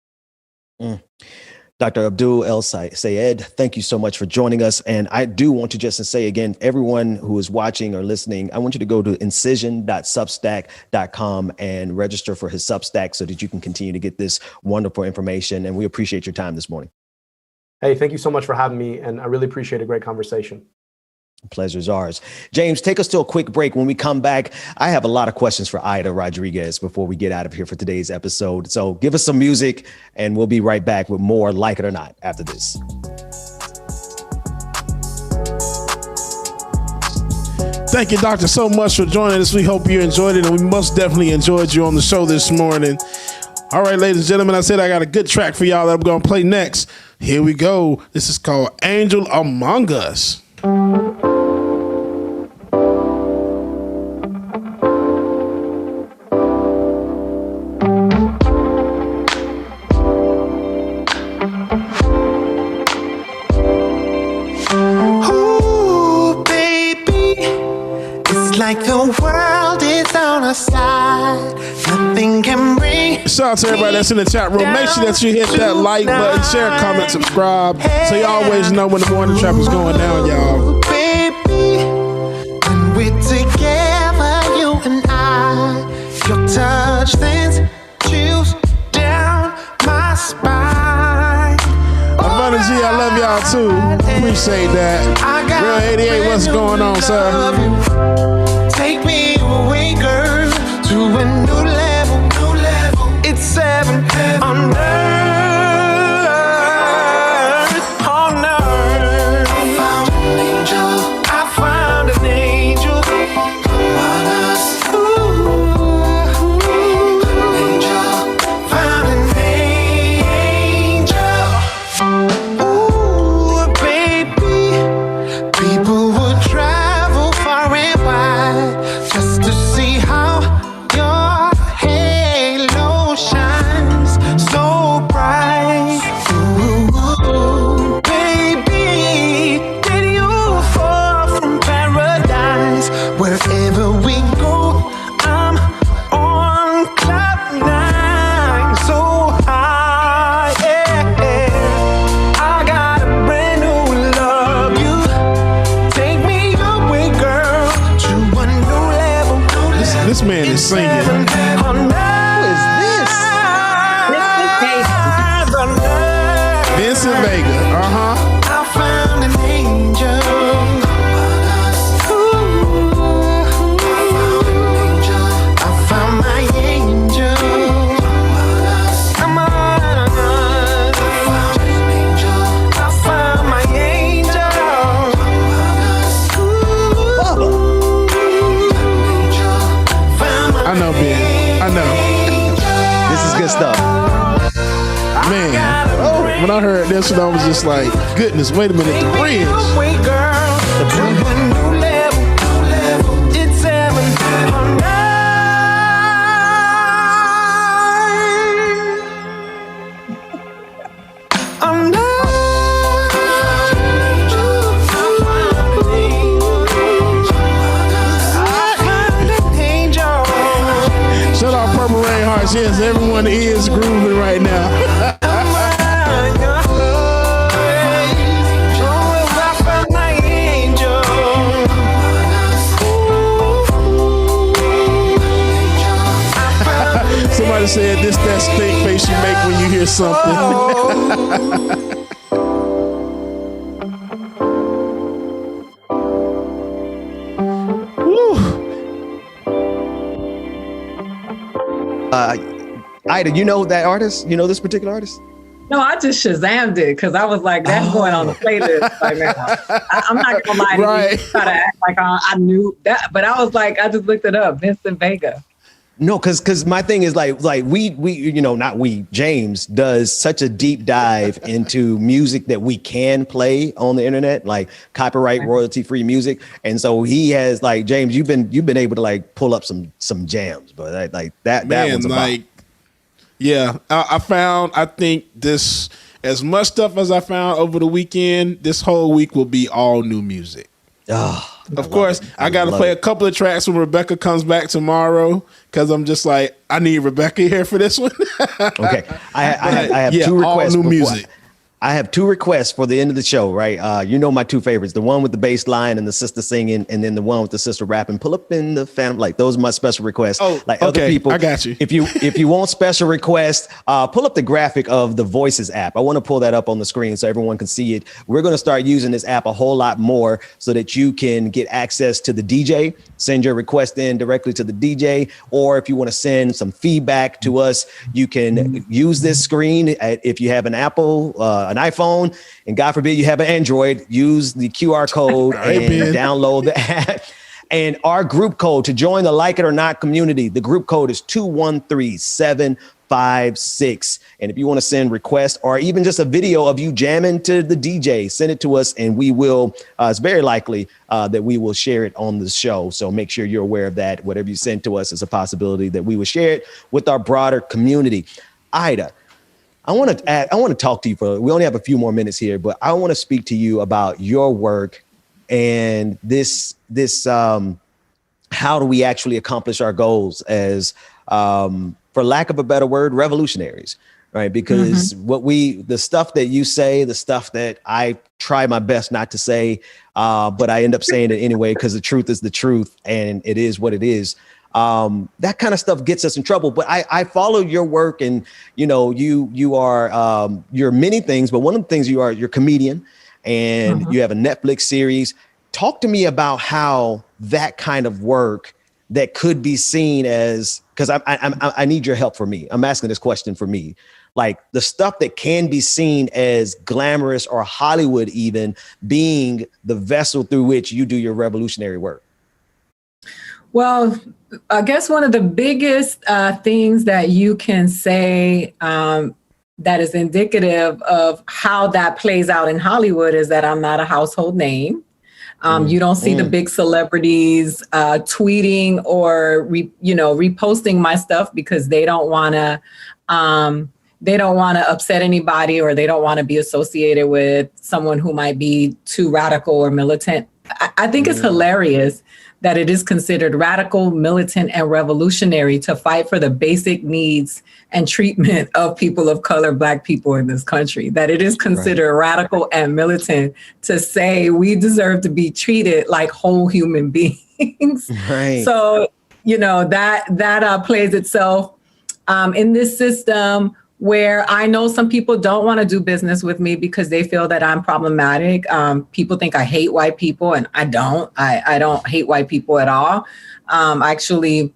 Dr. Abdul El Sayed, thank you so much for joining us. And I do want to just say again, everyone who is watching or listening, I want you to go to incision.substack.com and register for his Substack so that you can continue to get this wonderful information. And we appreciate your time this morning. Hey, thank you so much for having me. And I really appreciate a great conversation. Pleasure is ours. James, take us to a quick break. When we come back, I have a lot of questions for Aida Rodriguez before we get out of here for today's episode. So give us some music and we'll be right back with more Like It or Not after this. Thank you, Doctor, so much for joining us. We hope you enjoyed it, and we most definitely enjoyed you on the show this morning. All right, ladies and gentlemen, I said I got a good track for y'all that I'm going to play next. Here we go. This is called Angel Among Us. Ooh, baby, it's like the world is is on our side. Nothing can bring. Shout out to everybody that's in the chat room. Make sure that you hit that like button, share, comment, subscribe, so you always know when the morning trap is going down, y'all. Baby, when we're together, you and I, your touch sends chills down my spine. Avana G, I love y'all too. Appreciate that. Real 88, what's going on, sir? Take me away, girl, to a new level. It's heaven on earth, on earth. I found an angel. I found an angel. Found an angel. Ooh, baby. People would travel far and wide just to see how your halo shines so bright. Ooh, baby, did you fall from paradise? Wherever we go, I'm on cloud nine, so high. Yeah. I got a brand new love. You take me away, girl, to a new level. This man is singing. Vincent Vega. I found an angel. I found my angel. Come on. I found my angel. I know, Ben. I know. This is good stuff. Man, when I heard this one, I was just like, goodness, wait a minute, the bridge. Away, girl, to a new level. It's heaven on earth. On earth. Shout out Purple Rain Hearts. Yes, everyone is grooving right now. Somebody said this that stink face you make when you hear something. Woo. Ida, you know that artist? You know this particular artist? No, I just Shazammed it because I was like, that's going on the playlist right now. I'm not gonna lie to you, try to act like I knew that, but I was like, I just looked it up, Vincent Vega. No, because my thing is like we not we, James does such a deep dive into music that we can play on the internet, like copyright royalty free music, and so he has like James, you've been able to like pull up some jams, but like that one's like. Yeah, I think this, as much stuff as I found over the weekend, this whole week will be all new music. Of course, I got to play a couple of tracks when Rebecca comes back tomorrow because I'm just like, I need Rebecca here for this one. Okay, I have two requests. All new music. I have two requests for the end of the show, right? You know my two favorites, the one with the bass line and the sister singing, and then the one with the sister rapping. Pull up in the family. Like, those are my special requests. Oh, like okay, other people. I got you. If you want special requests, pull up the graphic of the Voices app. I want to pull that up on the screen so everyone can see it. We're going to start using this app a whole lot more so that you can get access to the DJ, send your request in directly to the DJ, or if you want to send some feedback to us, you can use this screen. If you have an Apple, an iPhone, and God forbid you have an Android, use the QR code and download the app. And our group code to join the Like It or Not community, the group code is 213756. And if you want to send requests or even just a video of you jamming to the DJ, send it to us and we will, it's very likely that we will share it on the show. So make sure you're aware of that. Whatever you send to us is a possibility that we will share it with our broader community. Ida, I want to talk to you we only have a few more minutes here, but I want to speak to you about your work and this how do we actually accomplish our goals as, for lack of a better word, revolutionaries, right? Because the stuff that you say, the stuff that I try my best not to say, but I end up saying it anyway, because the truth is the truth and it is what it is. That kind of stuff gets us in trouble. But I follow your work, and you are you're many things, but one of the things you're a comedian, and you have a Netflix series. Talk to me about how that kind of work that could be seen as, because I need your help for me. I'm asking this question for me. Like the stuff that can be seen as glamorous or Hollywood even being the vessel through which you do your revolutionary work. Well, I guess one of the biggest things that you can say that is indicative of how that plays out in Hollywood is that I'm not a household name. You don't see the big celebrities tweeting or reposting my stuff because they don't want to upset anybody, or they don't want to be associated with someone who might be too radical or militant. I think it's hilarious that it is considered radical, militant, and revolutionary to fight for the basic needs and treatment of people of color, Black people in this country, that it is considered radical and militant to say we deserve to be treated like whole human beings. Right. So, that plays itself in this system where I know some people don't want to do business with me because they feel that I'm problematic. People think I hate white people, and I don't. I don't hate white people at all. Actually,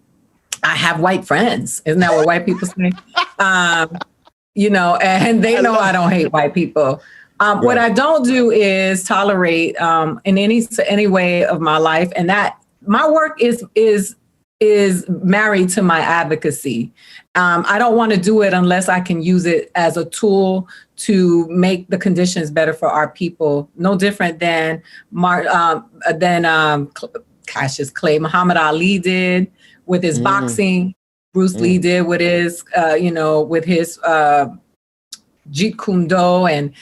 I have white friends. Isn't that what white people say? And they know I don't hate white people. What I don't do is tolerate in any way of my life, and that my work is married to my advocacy. I don't want to do it unless I can use it as a tool to make the conditions better for our people. No different than Cassius Clay, Muhammad Ali did with his boxing. Bruce Lee did with his, with his Jeet Kune Do and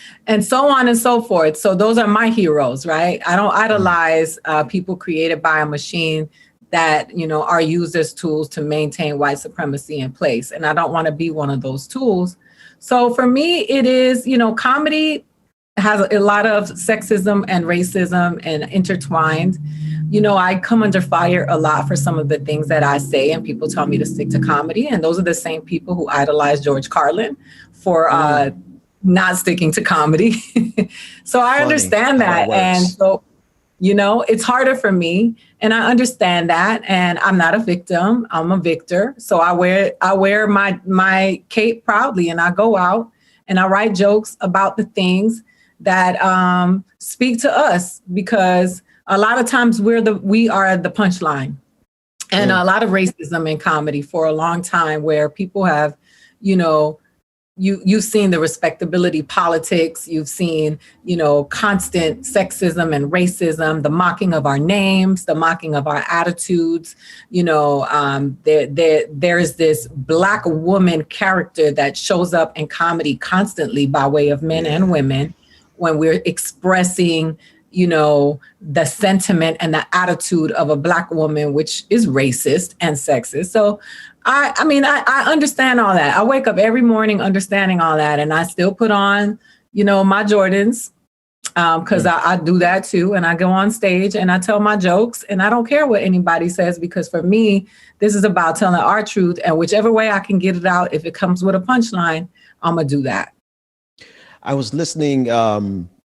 so on and so forth. So those are my heroes, right? I don't idolize people created by a machine that, are used as tools to maintain white supremacy in place. And I don't want to be one of those tools. So for me, it is, comedy has a lot of sexism and racism and intertwined. I come under fire a lot for some of the things that I say, and people tell me to stick to comedy. And those are the same people who idolize George Carlin for not sticking to comedy. So I understand that. And so, it's harder for me, and I understand that. And I'm not a victim. I'm a victor. So I wear my cape proudly, and I go out and I write jokes about the things that speak to us, because a lot of times we are the punchline. And a lot of racism in comedy for a long time, where people have, you've seen the respectability politics, you've seen, constant sexism and racism, the mocking of our names, the mocking of our attitudes. There is this Black woman character that shows up in comedy constantly by way of men and women when we're expressing, the sentiment and the attitude of a Black woman, which is racist and sexist. So I understand all that. I wake up every morning understanding all that, and I still put on, my Jordans, because I do that too. And I go on stage and I tell my jokes, and I don't care what anybody says, because for me, this is about telling our truth, and whichever way I can get it out, if it comes with a punchline, I'm gonna do that. I was listening,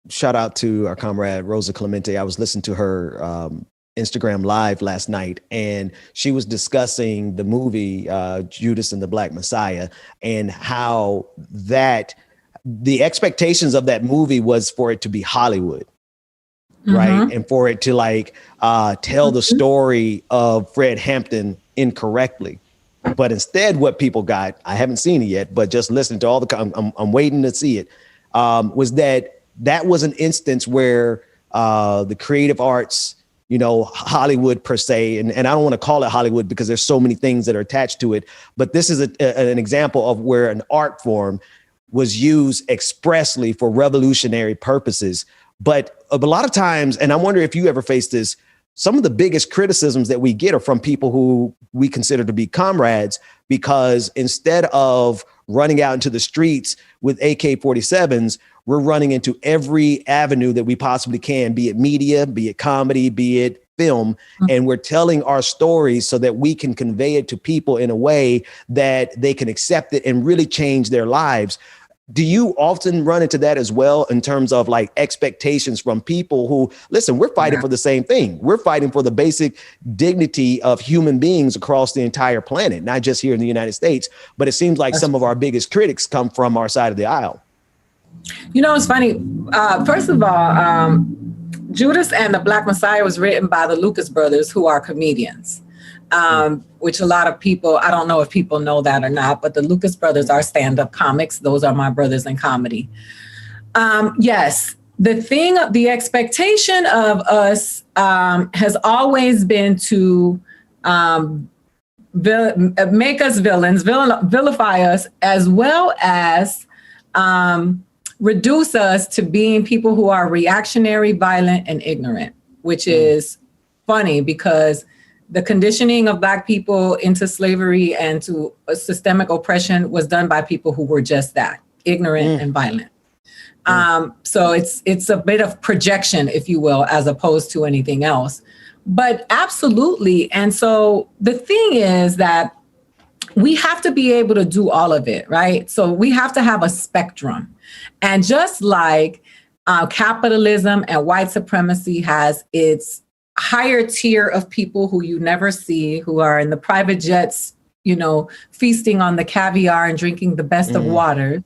shout out to our comrade Rosa Clemente. I was listening to her Instagram Live last night, and she was discussing the movie Judas and the Black Messiah, and how the expectations of that movie was for it to be Hollywood, right? And for it to tell the story of Fred Hampton incorrectly. But instead, what people got, I haven't seen it yet, but just listening to all I'm waiting to see it, was that was an instance where the creative arts, Hollywood per se, and I don't want to call it Hollywood because there's so many things that are attached to it, but this is an example of where an art form was used expressly for revolutionary purposes. But a lot of times, and I wonder if you ever face this, some of the biggest criticisms that we get are from people who we consider to be comrades, because instead of running out into the streets with AK-47s, we're running into every avenue that we possibly can, be it media, be it comedy, be it film, and we're telling our stories so that we can convey it to people in a way that they can accept it and really change their lives. Do you often run into that as well, in terms of like expectations from people who, listen, we're fighting for the same thing. We're fighting for the basic dignity of human beings across the entire planet, not just here in the United States, but it seems like some of our biggest critics come from our side of the aisle. You know, it's funny. First of all, Judas and the Black Messiah was written by the Lucas brothers, who are comedians, which a lot of people, I don't know if people know that or not, but the Lucas brothers are stand-up comics. Those are my brothers in comedy. Yes, the expectation of us has always been to make us villains, vilify us, as well as reduce us to being people who are reactionary, violent, and ignorant, which is funny because the conditioning of Black people into slavery and to systemic oppression was done by people who were just that, ignorant and violent. So it's a bit of projection, if you will, as opposed to anything else. But absolutely. And so the thing is that we have to be able to do all of it, right? So we have to have a spectrum. And just like capitalism and white supremacy has its higher tier of people who you never see, who are in the private jets, you know, feasting on the caviar and drinking the best of water,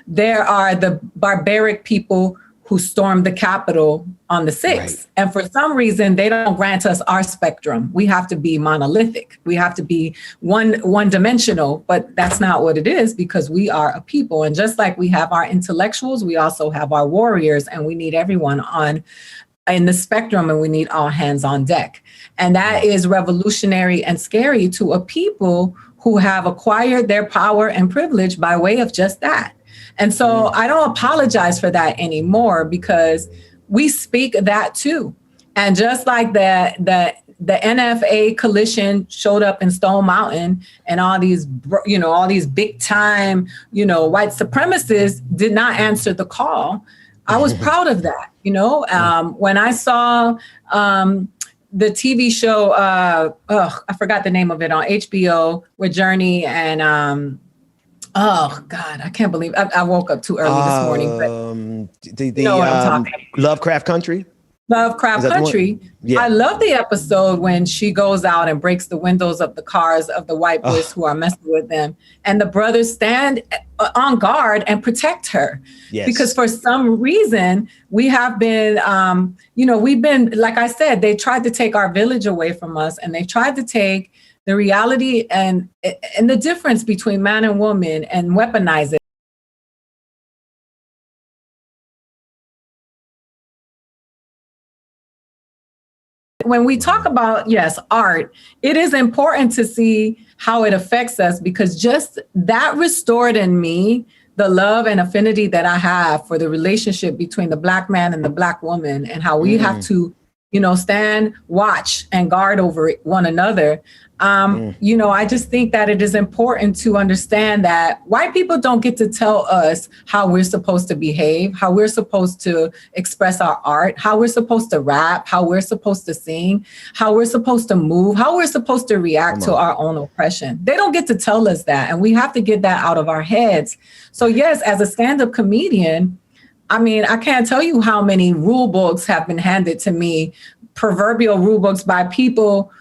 there are the barbaric people who stormed the Capitol on the 6th. Right. And for some reason, they don't grant us our spectrum. We have to be monolithic. We have to be one dimensional, but that's not what it is, because we are a people. And just like we have our intellectuals, we also have our warriors, and we need everyone in the spectrum, and we need all hands on deck. And that is revolutionary and scary to a people who have acquired their power and privilege by way of just that. And so I don't apologize for that anymore, because we speak that too. And just like the NFA coalition showed up in Stone Mountain, and all these big time, white supremacists did not answer the call. I was proud of that. When I saw the TV show, I forgot the name of it, on HBO with Journey and oh God, I can't believe I woke up too early this morning. But you know what I'm talking about. Lovecraft Country. Lovecraft Country. Yeah. I love the episode when she goes out and breaks the windows of the cars of the white boys who are messing with them, and the brothers stand on guard and protect her. Yes. Because for some reason we have been, we've been, like I said, they tried to take our village away from us, and they tried to take the reality and the difference between man and woman and weaponize it. When we talk about, art, it is important to see how it affects us, because just that restored in me the love and affinity that I have for the relationship between the Black man and the Black woman, and how we have to, stand, watch, and guard over one another. I just think that it is important to understand that white people don't get to tell us how we're supposed to behave, how we're supposed to express our art, how we're supposed to rap, how we're supposed to sing, how we're supposed to move, how we're supposed to react to our own oppression. They don't get to tell us that, and we have to get that out of our heads. So yes, as a stand-up comedian, I can't tell you how many rule books have been handed to me, proverbial rule books by people,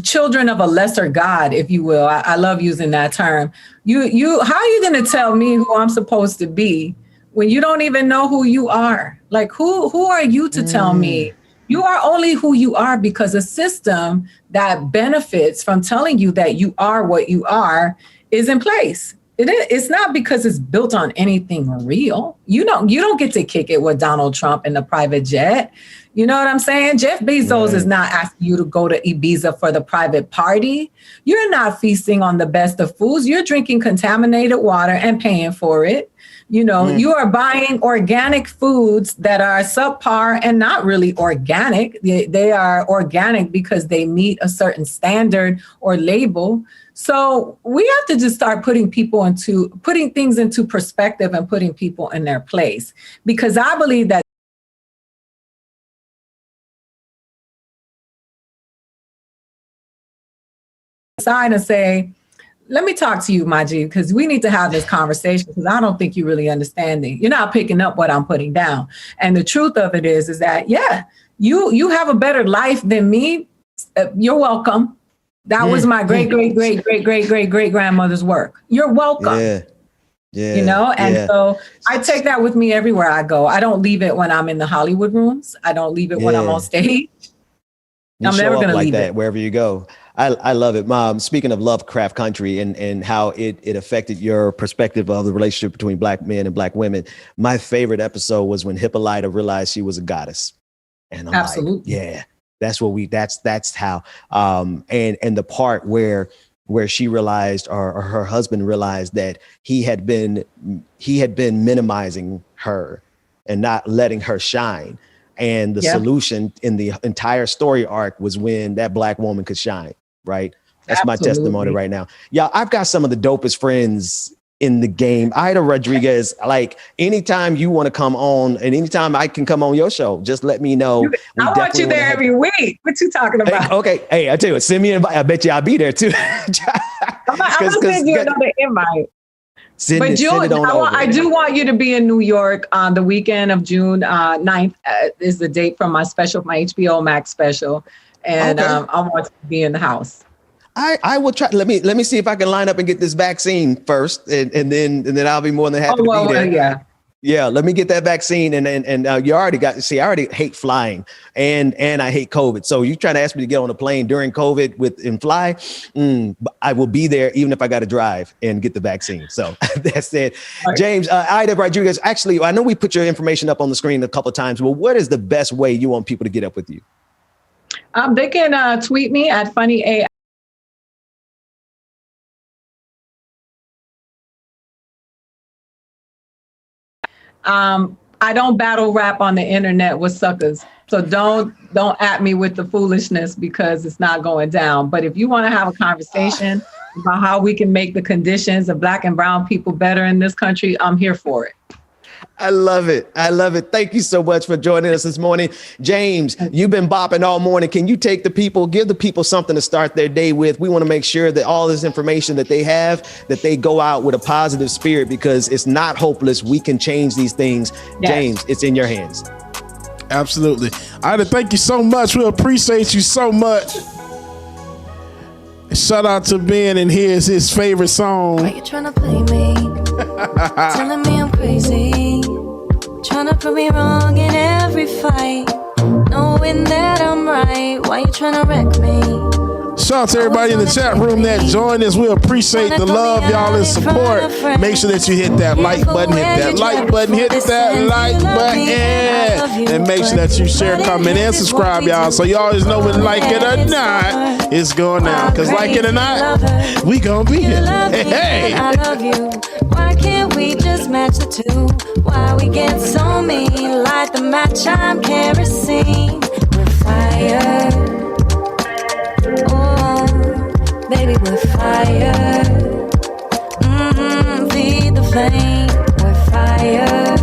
children of a lesser God, if you will. I love using that term. How are you going to tell me who I'm supposed to be when you don't even know who you are? Like, who are you to tell me? You are only who you are because a system that benefits from telling you that you are what you are is in place. It's not because it's built on anything real. You don't get to kick it with Donald Trump in the private jet. You know what I'm saying? Jeff Bezos is not asking you to go to Ibiza for the private party. You're not feasting on the best of foods. You're drinking contaminated water and paying for it. You know, you are buying organic foods that are subpar and not really organic. They are organic because they meet a certain standard or label. So we have to just start putting things into perspective and putting people in their place, because I believe that side and say, let me talk to you, Maji, because we need to have this conversation, because I don't think you're really understanding. You're not picking up what I'm putting down. And the truth of it is that, yeah, you have a better life than me. You're welcome. That was my great grandmother's work. You're welcome. Yeah. You know, and so I take that with me everywhere I go. I don't leave it when I'm in the Hollywood rooms. I don't leave it when I'm on stage. I'm never going to leave that wherever you go. I love it, Mom. Speaking of Lovecraft Country and how it affected your perspective of the relationship between black men and black women, my favorite episode was when Hippolyta realized she was a goddess. And I'm absolutely, like, yeah, that's how. And the part where she realized, or her husband realized, that he had been minimizing her and not letting her shine. And the solution in the entire story arc was when that black woman could shine, right? That's my testimony right now. Yeah, I've got some of the dopest friends in the game. Aida Rodriguez, like anytime you want to come on and anytime I can come on your show, just let me know. I want you there every week. What you talking about? Hey, okay. Hey, I tell you what, send me an invite. I bet you I'll be there too. I'm going to send you another invite. But June, I do want you to be in New York on the weekend of June 9th is the date from my HBO Max special. And I want to be in the house. I will try. Let me see if I can line up and get this vaccine first, and then I'll be more than happy to be there. Yeah. Let me get that vaccine, and you already got. See, I already hate flying, and I hate COVID. So you trying to ask me to get on a plane during COVID and fly? I will be there even if I got to drive and get the vaccine. So that's it. Right. James, Aida Rodriguez. Actually, I know we put your information up on the screen a couple of times. Well, what is the best way you want people to get up with you? They can tweet me at Funny A. I don't battle rap on the internet with suckers. So don't at me with the foolishness, because it's not going down. But if you want to have a conversation about how we can make the conditions of black and brown people better in this country, I'm here for it. I love it. Thank you so much for joining us this morning. James, you've been bopping all morning. Can you give the people something to start their day with? We want to make sure that all this information that they have, that they go out with a positive spirit, because it's not hopeless. We can change these things. Yes. James, it's in your hands. Absolutely. Aida, thank you so much. We appreciate you so much. Shout out to Ben, and here's his favorite song. Why you trying to play me? Telling me I'm crazy. Trying to prove me wrong in every fight. Knowing that I'm right. Why you trying to wreck me? Shout out to everybody in the chat room that joined us. We appreciate the love, y'all, and support. Make sure that you hit that like button, hit that like button, and make sure that you share, comment, and subscribe, y'all, so you always know when like it or not, it's going down. Because like it or not, we gonna be here. Hey. I love you. Why can't we just match the two? Why we get so mean? Light the match, I'm kerosene. We're fire. Oh, baby, we're fire. Feed the flame. We're fire.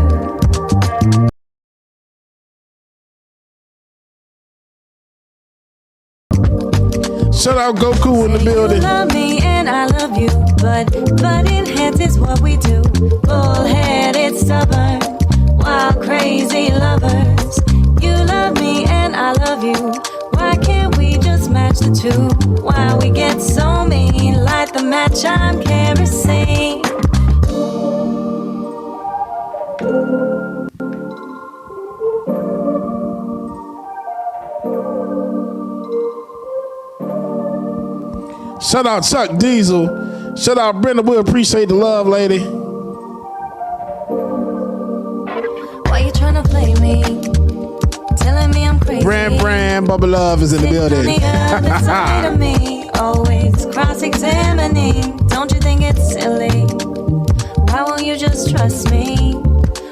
Shout out Goku in the building. You love me and I love you, but butting heads is what we do. Bullheaded, stubborn, wild, crazy lovers. You love me and I love you. Why can't we just match the two? Why we get so mean? Light the match, I'm kerosene. Shout out Chuck Diesel. Shout out Brenda. We appreciate the love, lady. Why you trying to play me? Telling me I'm crazy. Brand, Bubba Love is in the building. On the other side of me, always cross-examining. Don't you think it's silly? Why won't you you just trust me?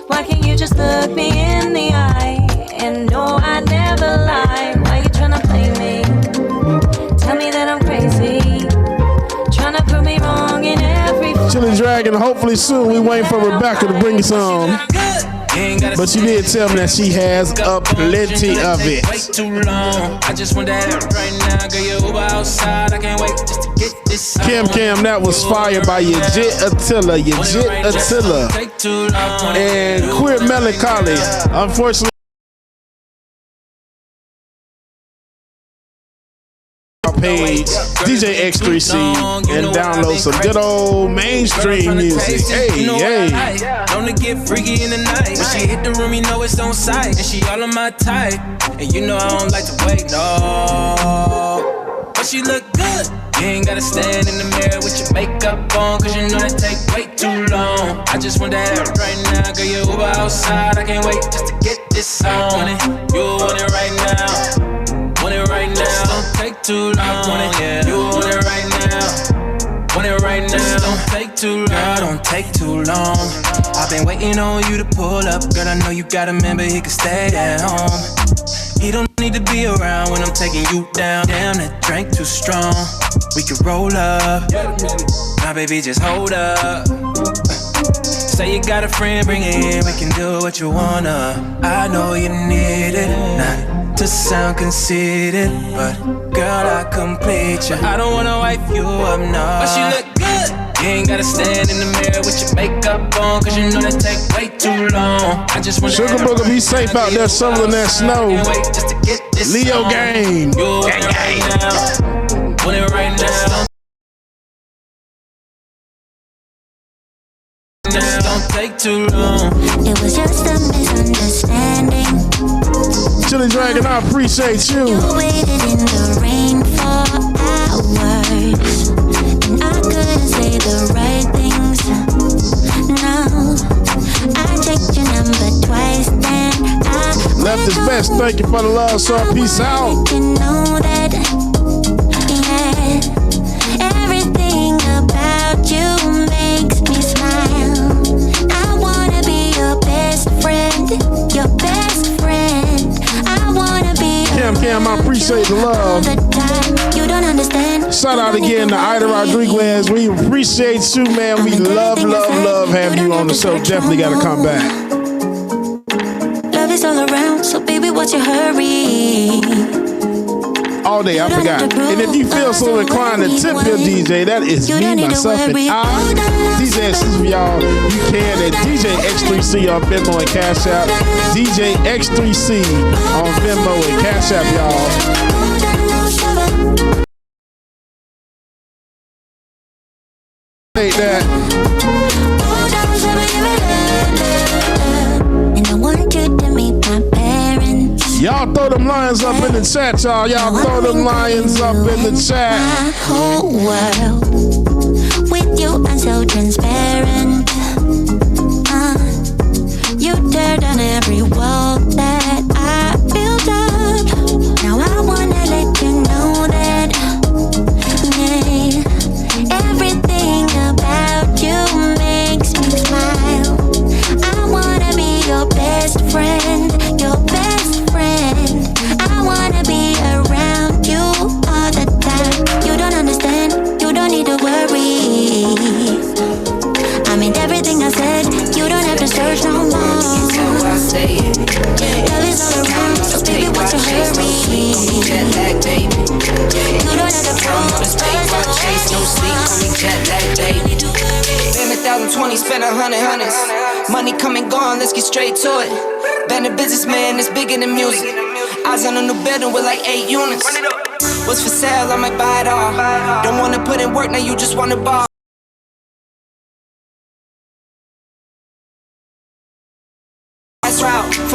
Why can't you just look me in the eye and know I never lie? Why you tryna play me? Tell me that I'm crazy, tryna prove me wrong in every. Chili Dragon, hopefully soon. We waiting for Rebecca to bring us on. But she did tell me that she has a plenty of it. I just want that right now, girl. You Uber outside. I can't wait just to get this. Cam, that was fired by Yajit Attila. And Queer Melancholy. Unfortunately, page DJ X3C and download some good old mainstream music. Hey. Known to get freaky in the night. When she hit the room, you know it's on sight. And she all on my type. And you know I don't like to wait, no. But she look good. You ain't gotta stand in the mirror with your makeup on, cause you know that take way too long. I just want that right now, girl. You Uber outside. I can't wait just to get this on. You want it right now. Want it right now, don't take too long. Want it, yeah. You want it right now. Want it right now, don't take too long. Girl, don't take too long. I've been waiting on you to pull up. Girl, I know you got a man, but he can stay at home. He don't need to be around when I'm taking you down. Damn, that drink too strong. We could roll up. Now, baby, just hold up. Say you got a friend, bring it in. We can do what you wanna. I know you need it. Not to sound conceited, but girl, I complete you. I don't wanna wipe you up, no. But she look good. You ain't gotta stand in the mirror with your makeup on, cause you know that take way too long. I just want Sugar Booger, be safe out there shoveling that snow. Leo Gang. Want it right now. Don't take too long. It was just a misunderstanding. Chili Dragon, I appreciate you. You waited in the rain for hours, and I couldn't say the right things. No, I checked your number twice, then I left is best. Thank you for the love, so peace out. you know that, yeah, everything about you makes me smile. I wanna be your best friend, your best friend. I wanna be Cam, I appreciate the love. You don't understand. Shout out again to Aida Rodriguez. We appreciate you, man. We love having you on the show. Definitely gotta come back. Love is all around, so baby, what's your hurry? All day, I forgot. And if you feel so inclined to tip your DJ, that is me, myself, and I. DJ exclusive, y'all. You can at DJ X3C on Venmo and Cash App. DJ X3C on Venmo and Cash App, y'all. Take that. And I want you to meet my parents. Y'all throw them lions up in the chat, y'all. Y'all throw them lions up in the chat. My whole world with you, I'm so transparent. You tear down every wall that I built up. Now I wanna let you know that, yeah, everything about you makes me smile. I wanna be your best friend, your best friend. I wanna be around you all the time. You don't understand, you don't need to worry. I mean everything I said, you don't have to search no more. Love is all around, so baby, what's your hurry? You don't have to chase no sleep, jet lag, baby. Been 1,020, spent 100. Money coming, gone, let's get straight to it. Been a businessman, it's bigger than music. Eyes on a new building with like 8 units. What's for sale, I might buy it all. Don't wanna put in work, now you just wanna ball.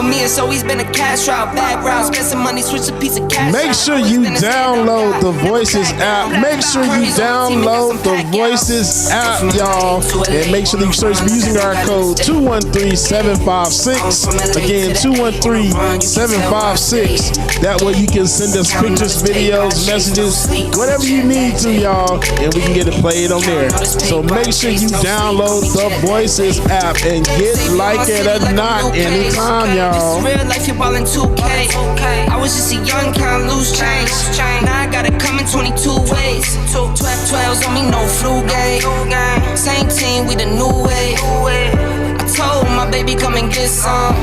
For me, it's always been a cash route, back route. Spend some money, switch a piece of cash. Make sure you download the Voices app. Make sure you download the Voices app, y'all. And make sure that you search using our code 213-756. Again, 213-756. That way you can send us pictures, videos, messages, whatever you need to, y'all. And we can get it played on there. So make sure you download the Voices app and get Like It or Not anytime, y'all. Real life, you're ballin' 2K. I was just a young, can't lose change. Now I got it coming 22 ways. 12-12s on me, no flu game. Same team, we the new way. I told my baby, come and get some.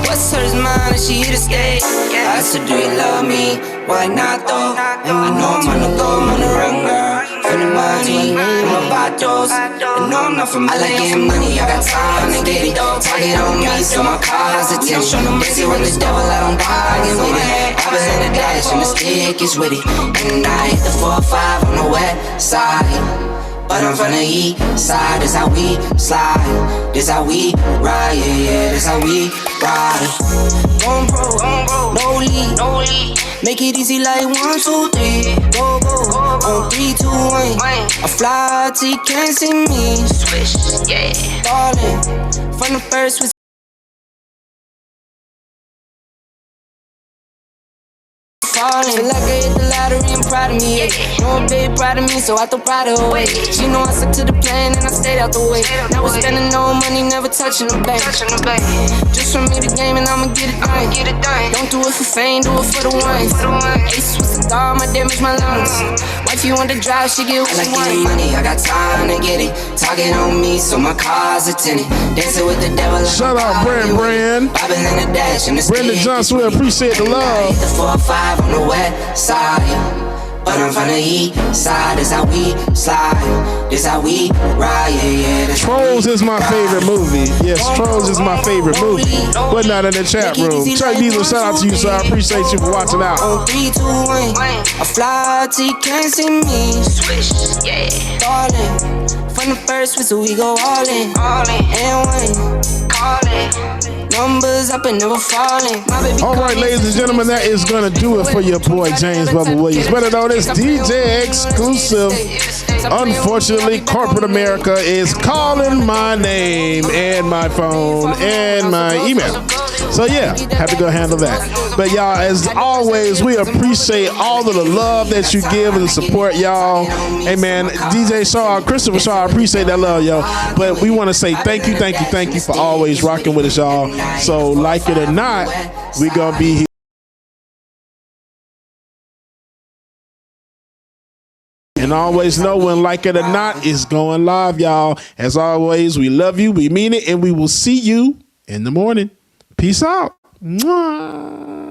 What's hers mine and she here to stay. I said, do you love me? Why not though? I know I'm on the go, I'm on the run, girl. For the money, I'm about those. And no, I'm not from I like getting money, I got time to get it. Target on me, so my car's attention. Busy with the devil, I don't bargain with it. I was in the dash and the stick is with it. And I hit the 4-5 on the west side. But I'm from the east side, this how we slide. This how we ride, yeah, this how we ride. Going broke, no lead. Make it easy like 1, 2, 3. Go, on 3, 2, 1. I fly till you can't see me. Swish, yeah. Darling, from the first was falling. Feel like I hit the lottery and proud of me. Yeah. No one baby proud of me, so I throw pride away. She know I stuck to the plan and I stayed out the way. Now we're spending no money, never touching the bank. Just for me the game and I'ma get it done. Don't do it for fame, do it for the ones. Ace with the dog, my damage my lungs. Wife you want to drive, she get what she want. I like getting money, I got time to get it. Target on me, so my car's a tenant. Dancing with the devil. Shout out Brand. Bobbing in the dash and the Brandon Johnson, we appreciate the love. The 4-5 on the west side, but I'm from the east side. This how we slide, this how we ride, yeah. Trolls is my favorite movie. Yes, Trolls is my favorite movie. But not in the chat room. Chuck Diesel, shout out to you, so I appreciate you for watching out. On 3, 2, 1, I fly till you can't see me. Swish, yeah, darling. From the first whistle, we go all in, and one, call it. Numbers up and never falling. All right, ladies and gentlemen, that is gonna do it for your boy James Bubba Williams. Better known as DJ Exclusive. Unfortunately, corporate America is calling my name and my phone and my email. So yeah, had to go handle that. But y'all, as always, we appreciate all of the love that you give and the support, y'all. Hey man, DJ Shaw, Christopher Shaw, I appreciate that love, yo. But we want to say thank you for always rocking with us, y'all. So like it or not, we gonna be here. And always know when Like It or Not is going live, y'all. As always, we love you, we mean it, and we will see you in the morning. Peace out. Mwah.